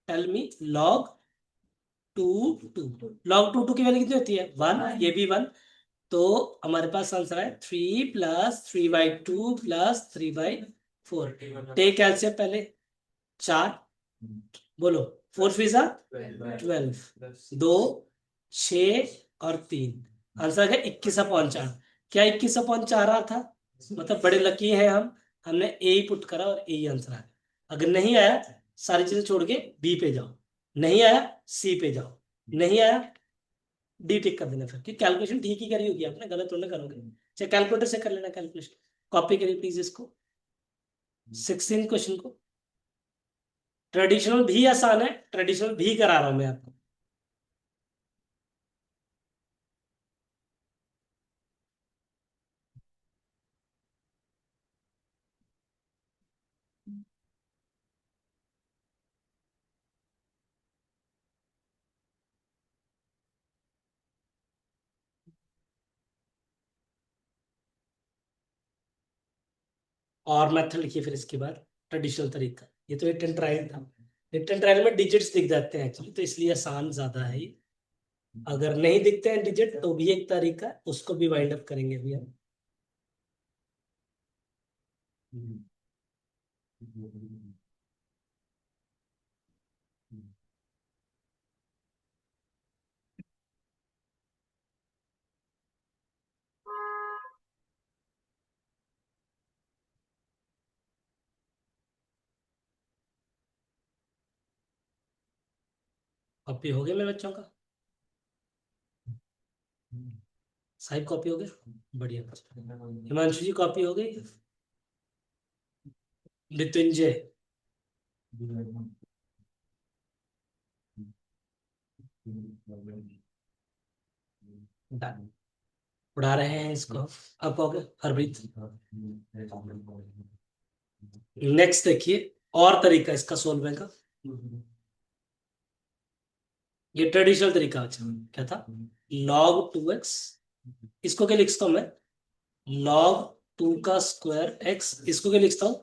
tell me, log 2 2। log 2 की वैल्यू कितनी होती है? 1। ये भी 1। तो हमारे पास आंसर है 3 प्लस 3/2 प्लस 3/4। टेक एलसीएम पहले 4, बोलो 4 फीजा 12, 2 6 और 3, आंसर है 21/4। क्या 21/4 रहा था? मतलब बड़े लकी हैं हम, हमने ए ही पुट करा और ए ही आंसर आया। अगर नहीं आया, सारी चीजें छोड़ के बी पे जाओ, नहीं आया सी पे जाओ, नहीं आया डी टिक कर देना। फिर कि कैलकुलेशन ठीक ही करी होगी आपने, गलत तो नहीं करोगे। चाहे कैलकुलेटर से कर लेना कैलकुलेशन। कॉपी करिए प्लीज इसको, 16 क्वेश्चन को। ट्रेडिशनल भी आसान है, ट्रेडिशनल भी करा रहा हूं मैं आपको। और मेथड लिखिए फिर इसके बाद, ट्रेडिशनल तरीका। ये तो हिट एंड ट्रायल था, हिट एंड ट्रायल में डिजिट्स दिख जाते हैं एक्चुअली, तो इसलिए आसान ज्यादा है ये। अगर नहीं दिखते हैं डिजिट तो भी एक तरीका है, उसको भी वाइंड अप करेंगे अभी हम। कॉपी हो गया मेरे बच्चों का? साहिब कॉपी हो गया? बढ़िया। हिमांशु जी कॉपी हो गई? मृत्युंजय? Done. उड़ा रहे हैं इसको। अब हो गया हरप्रीत? नेक्स्ट देखिए और तरीका इसका सोल्व का। ये ट्रेडिशनल तरीका अच्छा क्या था? log 2x, इसको क्या लिखता हूं मैं? log 2 का स्क्वायर x, इसको क्या लिखता हूं?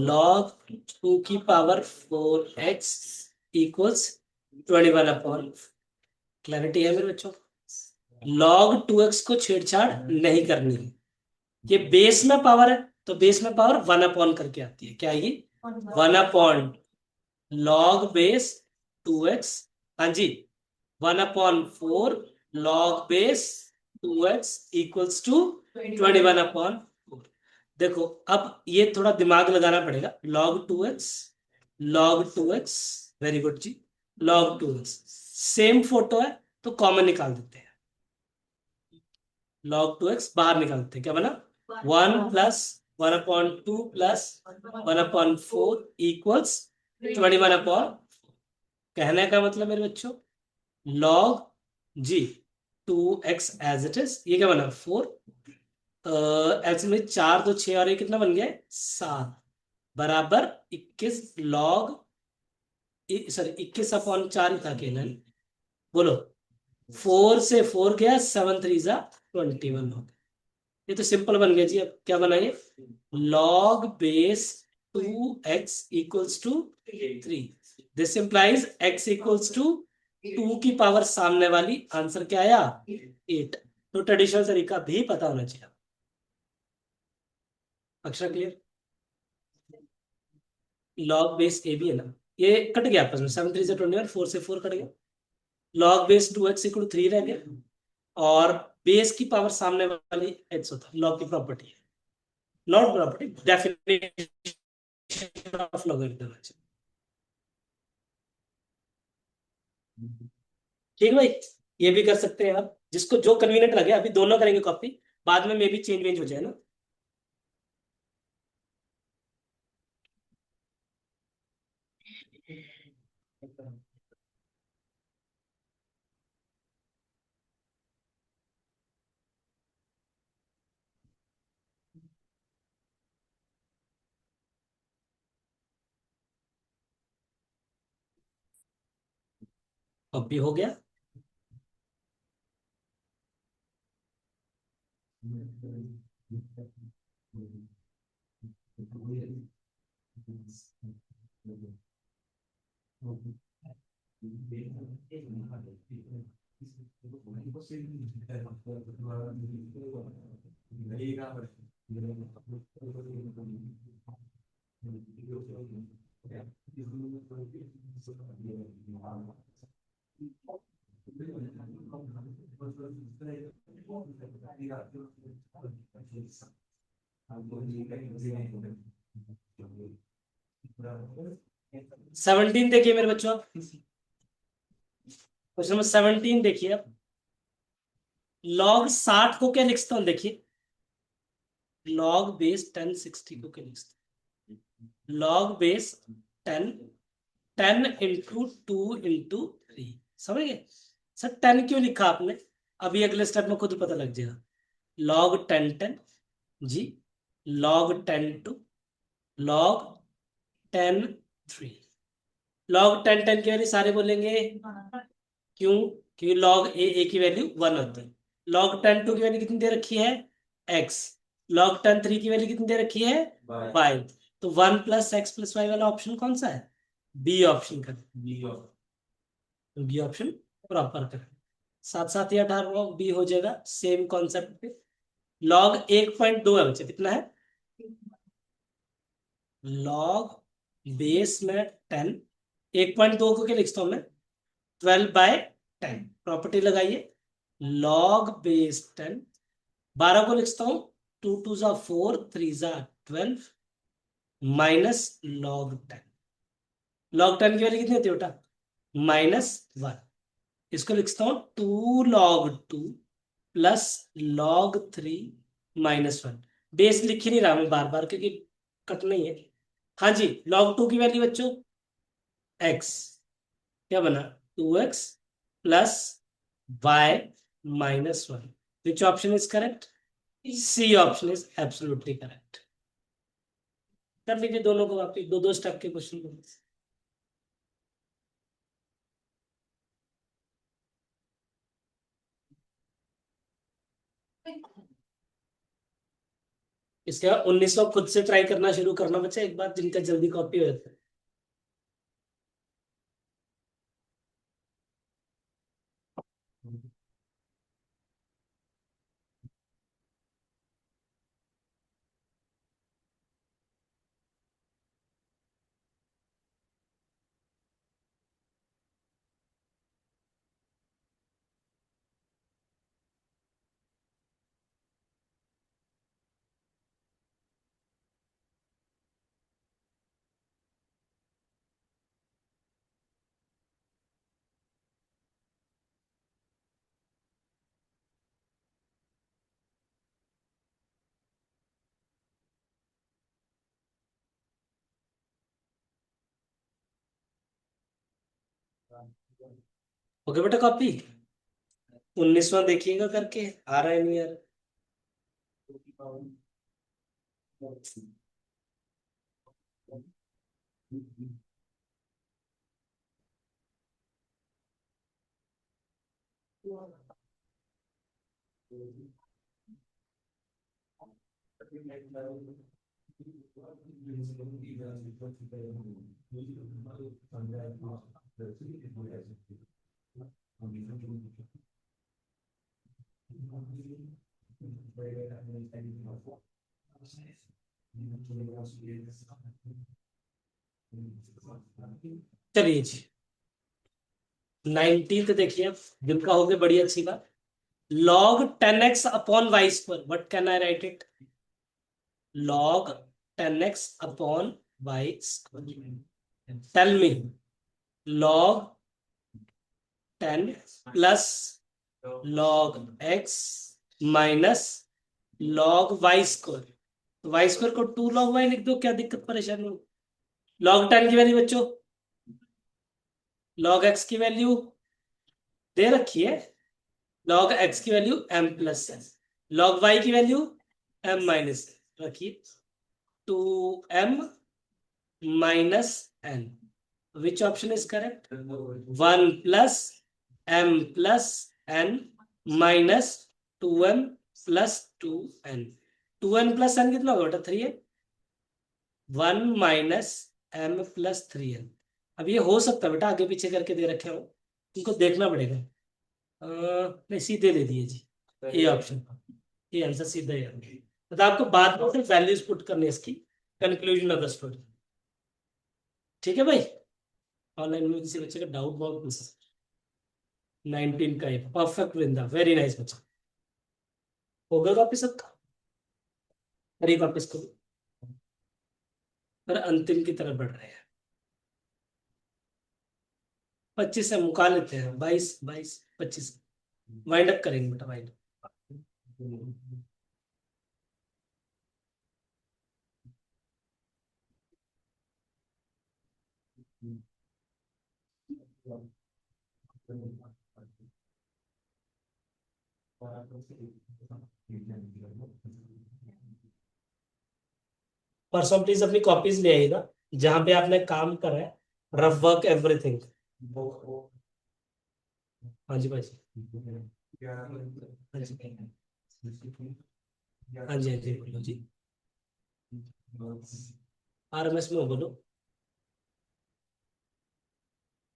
log 2 की पावर 4x इक्वल्स 21/। क्लैरिटी है मेरे बच्चों? log 2x को छेड़छाड़ नहीं करनी है। ये बेस में पावर है, तो बेस में पावर 1/, करके आती है। क्या ये 1/, log बेस 2x, हाँ जी, 1/4 log base 2x equals to 21/4। देखो अब ये थोड़ा दिमाग लगाना पड़ेगा। log 2x, वेरी गुड जी। log 2x सेम फोटो है तो कॉमन निकाल देते हैं। log 2x बाहर निकाल देते हैं, क्या बना? 1 प्लस 1/2 प्लस 1/4 इक्वल्स 21/4। कहने का मतलब मेरे बच्चों, log जी 2x एज इट इज, ये क्या बना? 4। एलसीएम में 4 2 6 और ये कितना बन गया? 7 बराबर 21 log, सॉरी 21/4 ही था केवल। बोलो 4 से 4 गया, 7 3 जा 21 हो गया। ये तो सिंपल बन गया जी। अब क्या बनाइए, log base 2x equals to 3। This implies x equals to 2 की पावर सामने वाली, आंसर क्या आया 8। तो ट्रेडिशनल तरीका भी पता होना चाहिए। अक्षर क्लियर? लॉग बेस ए भी है ना, ये कट गया आपस में, 7 3 से 21, 4 से 4 कट गया, लॉग बेस 2x इक्वल 3 रह गया, और बेस की पावर सामने वाली x होता है। लॉग की प्रॉपर्टी है, not property, definition of logarithm. ठीक है भाई, ये भी कर सकते हैं आप, जिसको जो कन्वीनियंट लगे। अभी दोनों करेंगे कॉपी, बाद में मे भी चेंज वेंज हो जाए ना। कॉपी हो गया। सेवनटीन देखिए मेरे बच्चों, क्वेश्चन नंबर 17 देखिए। अब लॉग 60 को क्या लिखता हूं, देखिए लॉग बेस 10 60 को क्या लिखता हूं, लॉग बेस 10, 10 इंटू 2 इंटू 3। समझ गए सर? 10 क्यों लिखा आपने, अभी अगले स्टेप में खुद पता लग जाएगा। लॉग 10 10 जी, लॉग 10 2, लॉग 10 3। लॉग 10 10 की वैल्यू सारे बोलेंगे, क्यों? क्योंकि लॉग ए की वैल्यू 1 होती है। लॉग 10 2 की वैल्यू कितनी दे रखी है, x। लॉग 10 3 की वैल्यू कितनी दे रखी है, y। तो 1 प्लस एक्स प्लस वाई वाला ऑप्शन कौन सा है, बी ऑप्शन का। बी ऑप्शन प्रॉपर कर, साथ साथ ही 18 बी हो जाएगा, सेम कॉन्सेप्ट पे। लॉग 1.2 है बच्चे, कितना है, लॉग बेस में 10, 1.2 को क्या लिखता हूं मैं, 12/10। प्रॉपर्टी लगाइए, लॉग बेस 10, 12 को लिखता हूं 2 2 जा 4, 3 जा 12, माइनस लॉग 10। लॉग 10 की वैल्यू कितनी होती है बेटा, -1। इसको लिखता हूं 2 log 2 प्लस log 3 -1। बेस लिख ही नहीं रहा मैं बार बार, क्योंकि कट नहीं है। हाँ जी, log 2 की वैल्यू बच्चों x, क्या बना 2x plus y -1। Which option is correct, C option is absolutely correct. कर लीजिए दोनों को वापिस, दो दो स्टेप के क्वेश्चन को। इसके बाद 1900 खुद से ट्राई करना शुरू करना बच्चा, एक बार जिनका जल्दी कॉपी हो जाता है। ओके बेटा, कॉपी 19वां देखिएगा करके, आ रहा है नहीं यार। चलिए जी 19th देखिए, जिनका हो गया बड़ी अच्छी बात। log 10x upon y square, what can I write it? log 10x upon y square. Tell me, log 10 plus log x minus log y square. तो y स्क्वायर को 2 log y लिख दो, क्या दिक्कत परेशानी हो? log 10 की वैल्यू बच्चों, log x की वैल्यू दे रखी है, log x की वैल्यू m प्लस है, log y की वैल्यू m माइनस रखिए, 2m minus n, which option is correct? 1 plus m plus n minus 2m plus 2n। 2n plus n कितना होगा बेटा? 3n। 1 minus m plus 3n। अब ये हो सकता है बेटा आगे पीछे करके दे रखे हो, इनको देखना पड़ेगा। नहीं सीधे दे दिए जी, ये ऑप्शन, ये आंसर सीधा ही है। तो आपको बाद में सिर्फ वैल्यूज पुट करनी है इसकी, कंक्लूजन ऑफ द स्टोरी। ठीक है भाई, ऑनलाइन में किसी बच्चे का डाउट बहुत पूछ सकते। 19 का ये परफेक्ट वृंदा, वेरी नाइस बच्चा, होगा वापिस सबका, अरे वापिस करो, पर अंतिम की तरफ बढ़ रहे हैं। 25 से मुका लेते हैं, 22 22 25 वाइंड अप करेंगे बेटा, वाइंड परसों प्लीज अपनी कॉपीज ले आइएगा, जहां पे आपने काम करा है, रफ वर्क एवरीथिंग। हाँ जी भाई, हाँ जी हाँ जी, हाँ जी बोलो जी, RMS में हो बोलो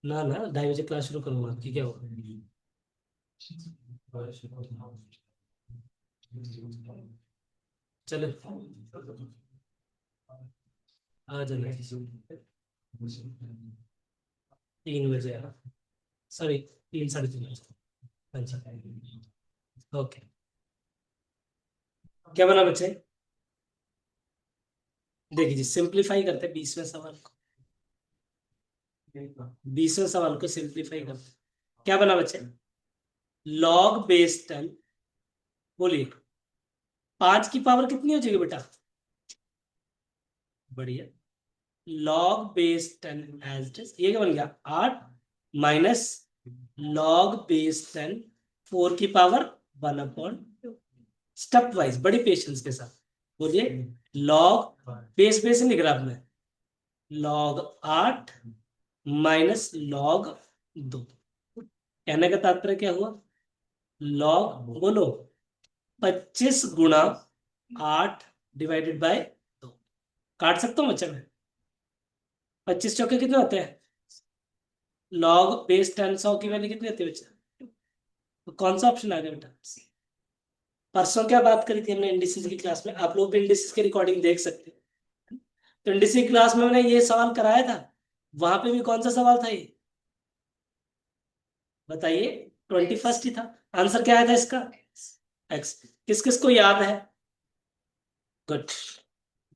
ना ना, 2:30 बजे क्लास शुरू करूंगा आपकी, क्या होगा? चलो आ जाना 3 बजे, सॉरी 3 साढ़े 3 बजे। हाँ जी ओके, क्या बना बच्चे? देखिए जी सिंप्लीफाई करते हैं 20वें सवाल को, 20वें सवाल को सिंप्लीफाई करते हैं। क्या बना बच्चे? लॉग बेस 10, बोलिए 5 की पावर कितनी हो जाएगी बेटा? बढ़िया, log base 10 as it is, ये क्या बन गया? 8 माइनस लॉग बेस 10 4 की पावर 1 अपॉन, स्टेप वाइज बड़ी पेशेंस के साथ बोलिए, लॉग बेस बेस लिख रहा आपने, लॉग 8 माइनस लॉग 2। कहने का तात्पर्य क्या हुआ? लॉग बोलो 25 गुणा 8 डिवाइडेड बाय 2। काट सकता हूँ बच्चा मैं? 25 चौके कितने होते हैं? लॉग बेस 10 100 की वैल्यू कितनी होती है बच्चा? तो कौन सा ऑप्शन आ गया बेटा? परसों क्या बात करी थी हमने इंडिसेस की क्लास में, आप लोग भी इंडिसेस की रिकॉर्डिंग देख सकते हैं। तो इंडिसेस की क्लास में मैंने ये सवाल कराया था, वहां पे भी कौन सा सवाल था ये बताइए? 21 ही था। आंसर क्या आया था इसका? एक्स। किस किस को याद है? गुड,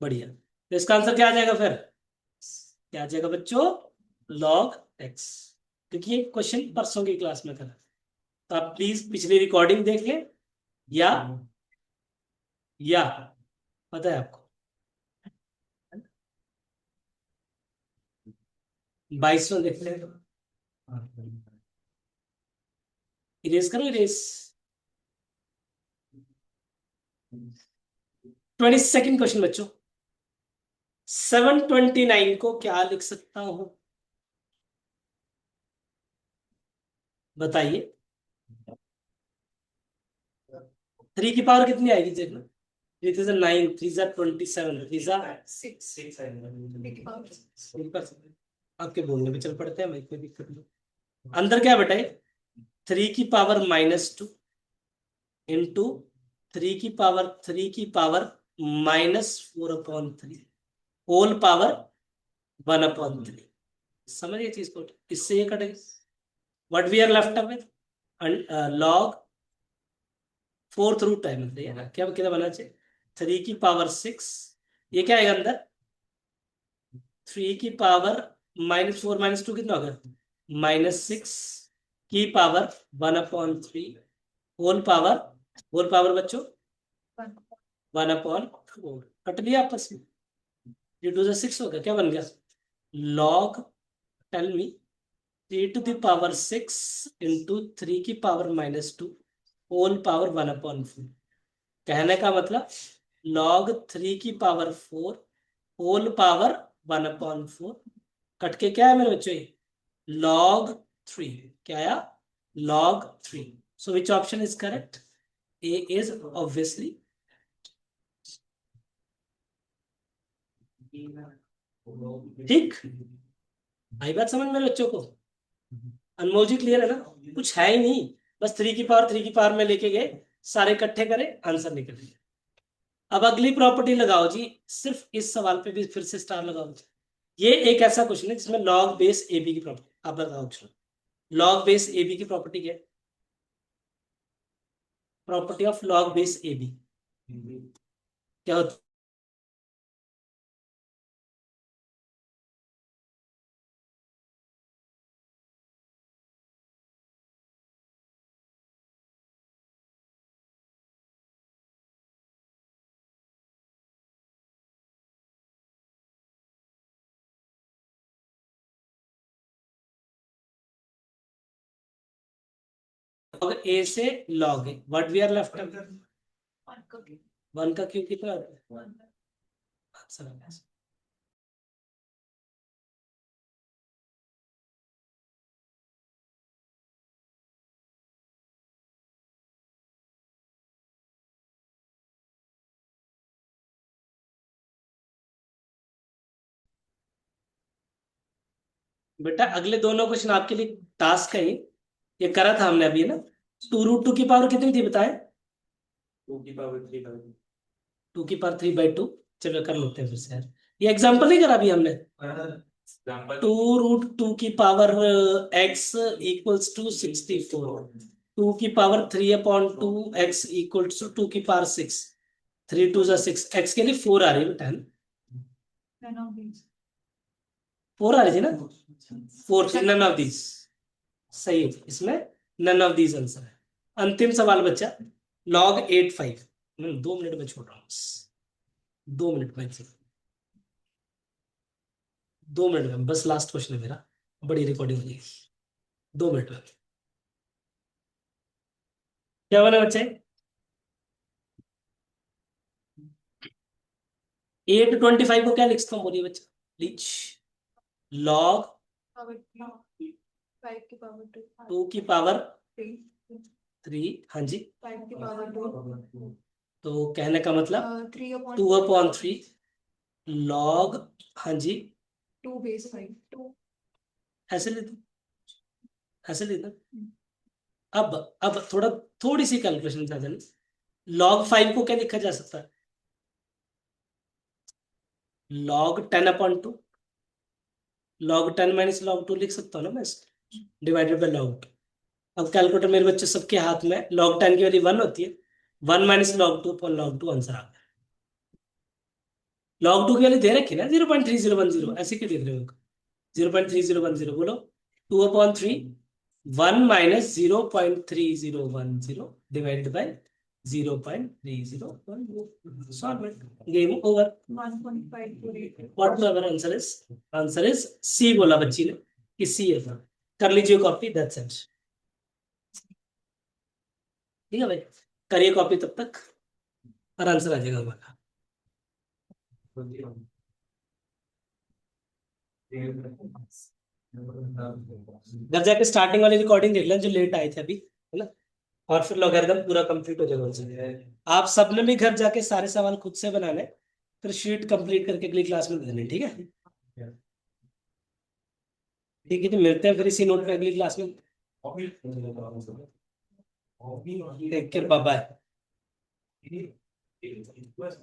बढ़िया। तो इसका आंसर क्या आ जाएगा फिर? क्या आ जाएगा बच्चों? लॉग एक्स, क्योंकि ये क्वेश्चन परसों की क्लास में था। तो आप प्लीज पिछली रिकॉर्डिंग देख लें, या पता है आपको 22वां देखते हैं, इरेज करो इरेज। 22nd क्वेश्चन बच्चों, 729 को क्या लिख सकता हूं बताइए? 3 की पावर कितनी आएगी देखना, 3 is 9, 3 is 27, 3 is Six. आपके बोलने पे चल पड़ते हैं भाई, कोई दिक्कत नहीं। अंदर क्या बेटा, 3 की पावर -2 इंटू 3 की पावर -4/3 होल पावर 1/3। समझिए चीज को, इससे ये कटेगा। What we are left with log 4th root है, मतलब ये ना क्या कितना बना चाहिए, 3 की पावर 6, ये क्या आएगा अंदर, 3 की पावर -4 -2 कितना होगा, -6 की पावर 1/3 होल पावर बच्चों 1/4 कट लिया आपस में, 3 2 6 होगा, क्या बन गया, log, tell me, 3 to the power 6 into 3 की पावर -2 होल पावर 1/4। कहने का मतलब log 3 की पावर 4 होल पावर 1/4 कट के क्या है मेरे बच्चों, log 3 क्या आया, log 3। so which option is correct, A is obviously। ठीक, आई बात समझ मेरे बच्चों को, अनमोल जी क्लियर है ना, कुछ है ही नहीं, बस 3 की पावर में लेके गए, सारे इकट्ठे करे, आंसर निकल गया। अब अगली प्रॉपर्टी लगाओ जी, सिर्फ इस सवाल पे भी फिर से स्टार लगाओ जी। ये एक ऐसा क्वेश्चन है जिसमें लॉग बेस ए बी की प्रॉपर्टी, आप बताओ चलो, लॉग बेस ए बी की प्रॉपर्टी क्या है, property of log base A B क्या होती है, लॉग ए से log A, what we are left, 1 का क्यूब कितना होता है, आंसर आ गया। बेटा अगले दोनों क्वेश्चन आपके लिए टास्क है, ये करा था हमने अभी, है ना, 2√2 की पावर कितनी थी बताएं, 2 की पावर 3/2। 2 की पावर 3/2, चलो कर लेते हैं फिर से यार, ये एग्जांपल नहीं करा अभी हमने, एग्जांपल 2√2 की पावर x इक्वल्स टू 64, 2 की पावर 3/2 x इक्वल्स टू 2 की पावर 6, 3 2 6, x के लिए 4 आ रही है बेटा, 4 आ रही थी ना, 4 नन ऑफ दीज, सही है, इसमें नन ऑफ दीज आंसर है। अंतिम सवाल बच्चा, log 85, 2 मिनट में छोड़ रहा हूँ, 2 मिनट में, 2 मिनट में बस, लास्ट क्वेश्चन है मेरा, बड़ी रिकॉर्डिंग हो जाएगी, 2 मिनट में। क्या बना बच्चे, 825 को क्या लिखता हूँ बोलिए बच्चा प्लीज, log 2 की पावर 3, हाँ जी, तो कहने का मतलब 2/3 log, हाँ जी, 2 base 5 ऐसे ले दो, ऐसे ले दो। अब थोड़ी सी कैलकुलेशन कर देना, log 5 को क्या लिखा जा सकता है, log 10/2, log 10 माइनस log 2 लिख सकता हूँ ना मैं, डिवाइडेड बाय log 2। अब कैलकुलेटर मेरे बच्चे सबके हाथ में, log 10 की वैल्यू 1 होती है, 1 minus log 2 upon log 2, answer आ गया। log 2 की वैल्यू दे रखी ना 0.3010, ऐसे क्यों देख रहे हो, 0.3010 बोलो, 2/3 1 minus 0.3010 divided by 0.3010, solve it, game over. 1.548 whatever answer is C बोला बच्ची ने कि सी है, कर लीजिए कॉपी, दैट्स इट, ठीक है भाई, करिए कॉपी तब तक, और आंसर आ जाएगा हमारा। घर जाके स्टार्टिंग वाली रिकॉर्डिंग देख लें जो लेट आए थे अभी, है ना। और फिर लॉगरिथम पूरा कंप्लीट हो जाएगा उनसे। आप सबने भी घर जाके सारे सवाल खुद से बनाने, फिर शीट कंप्लीट करके अगली क्लास में दे देने, ठीक है? ठीक है, तो मिलते हैं फिर इसी नोट पे अगली क्लास में। Take care, bye bye. Bas,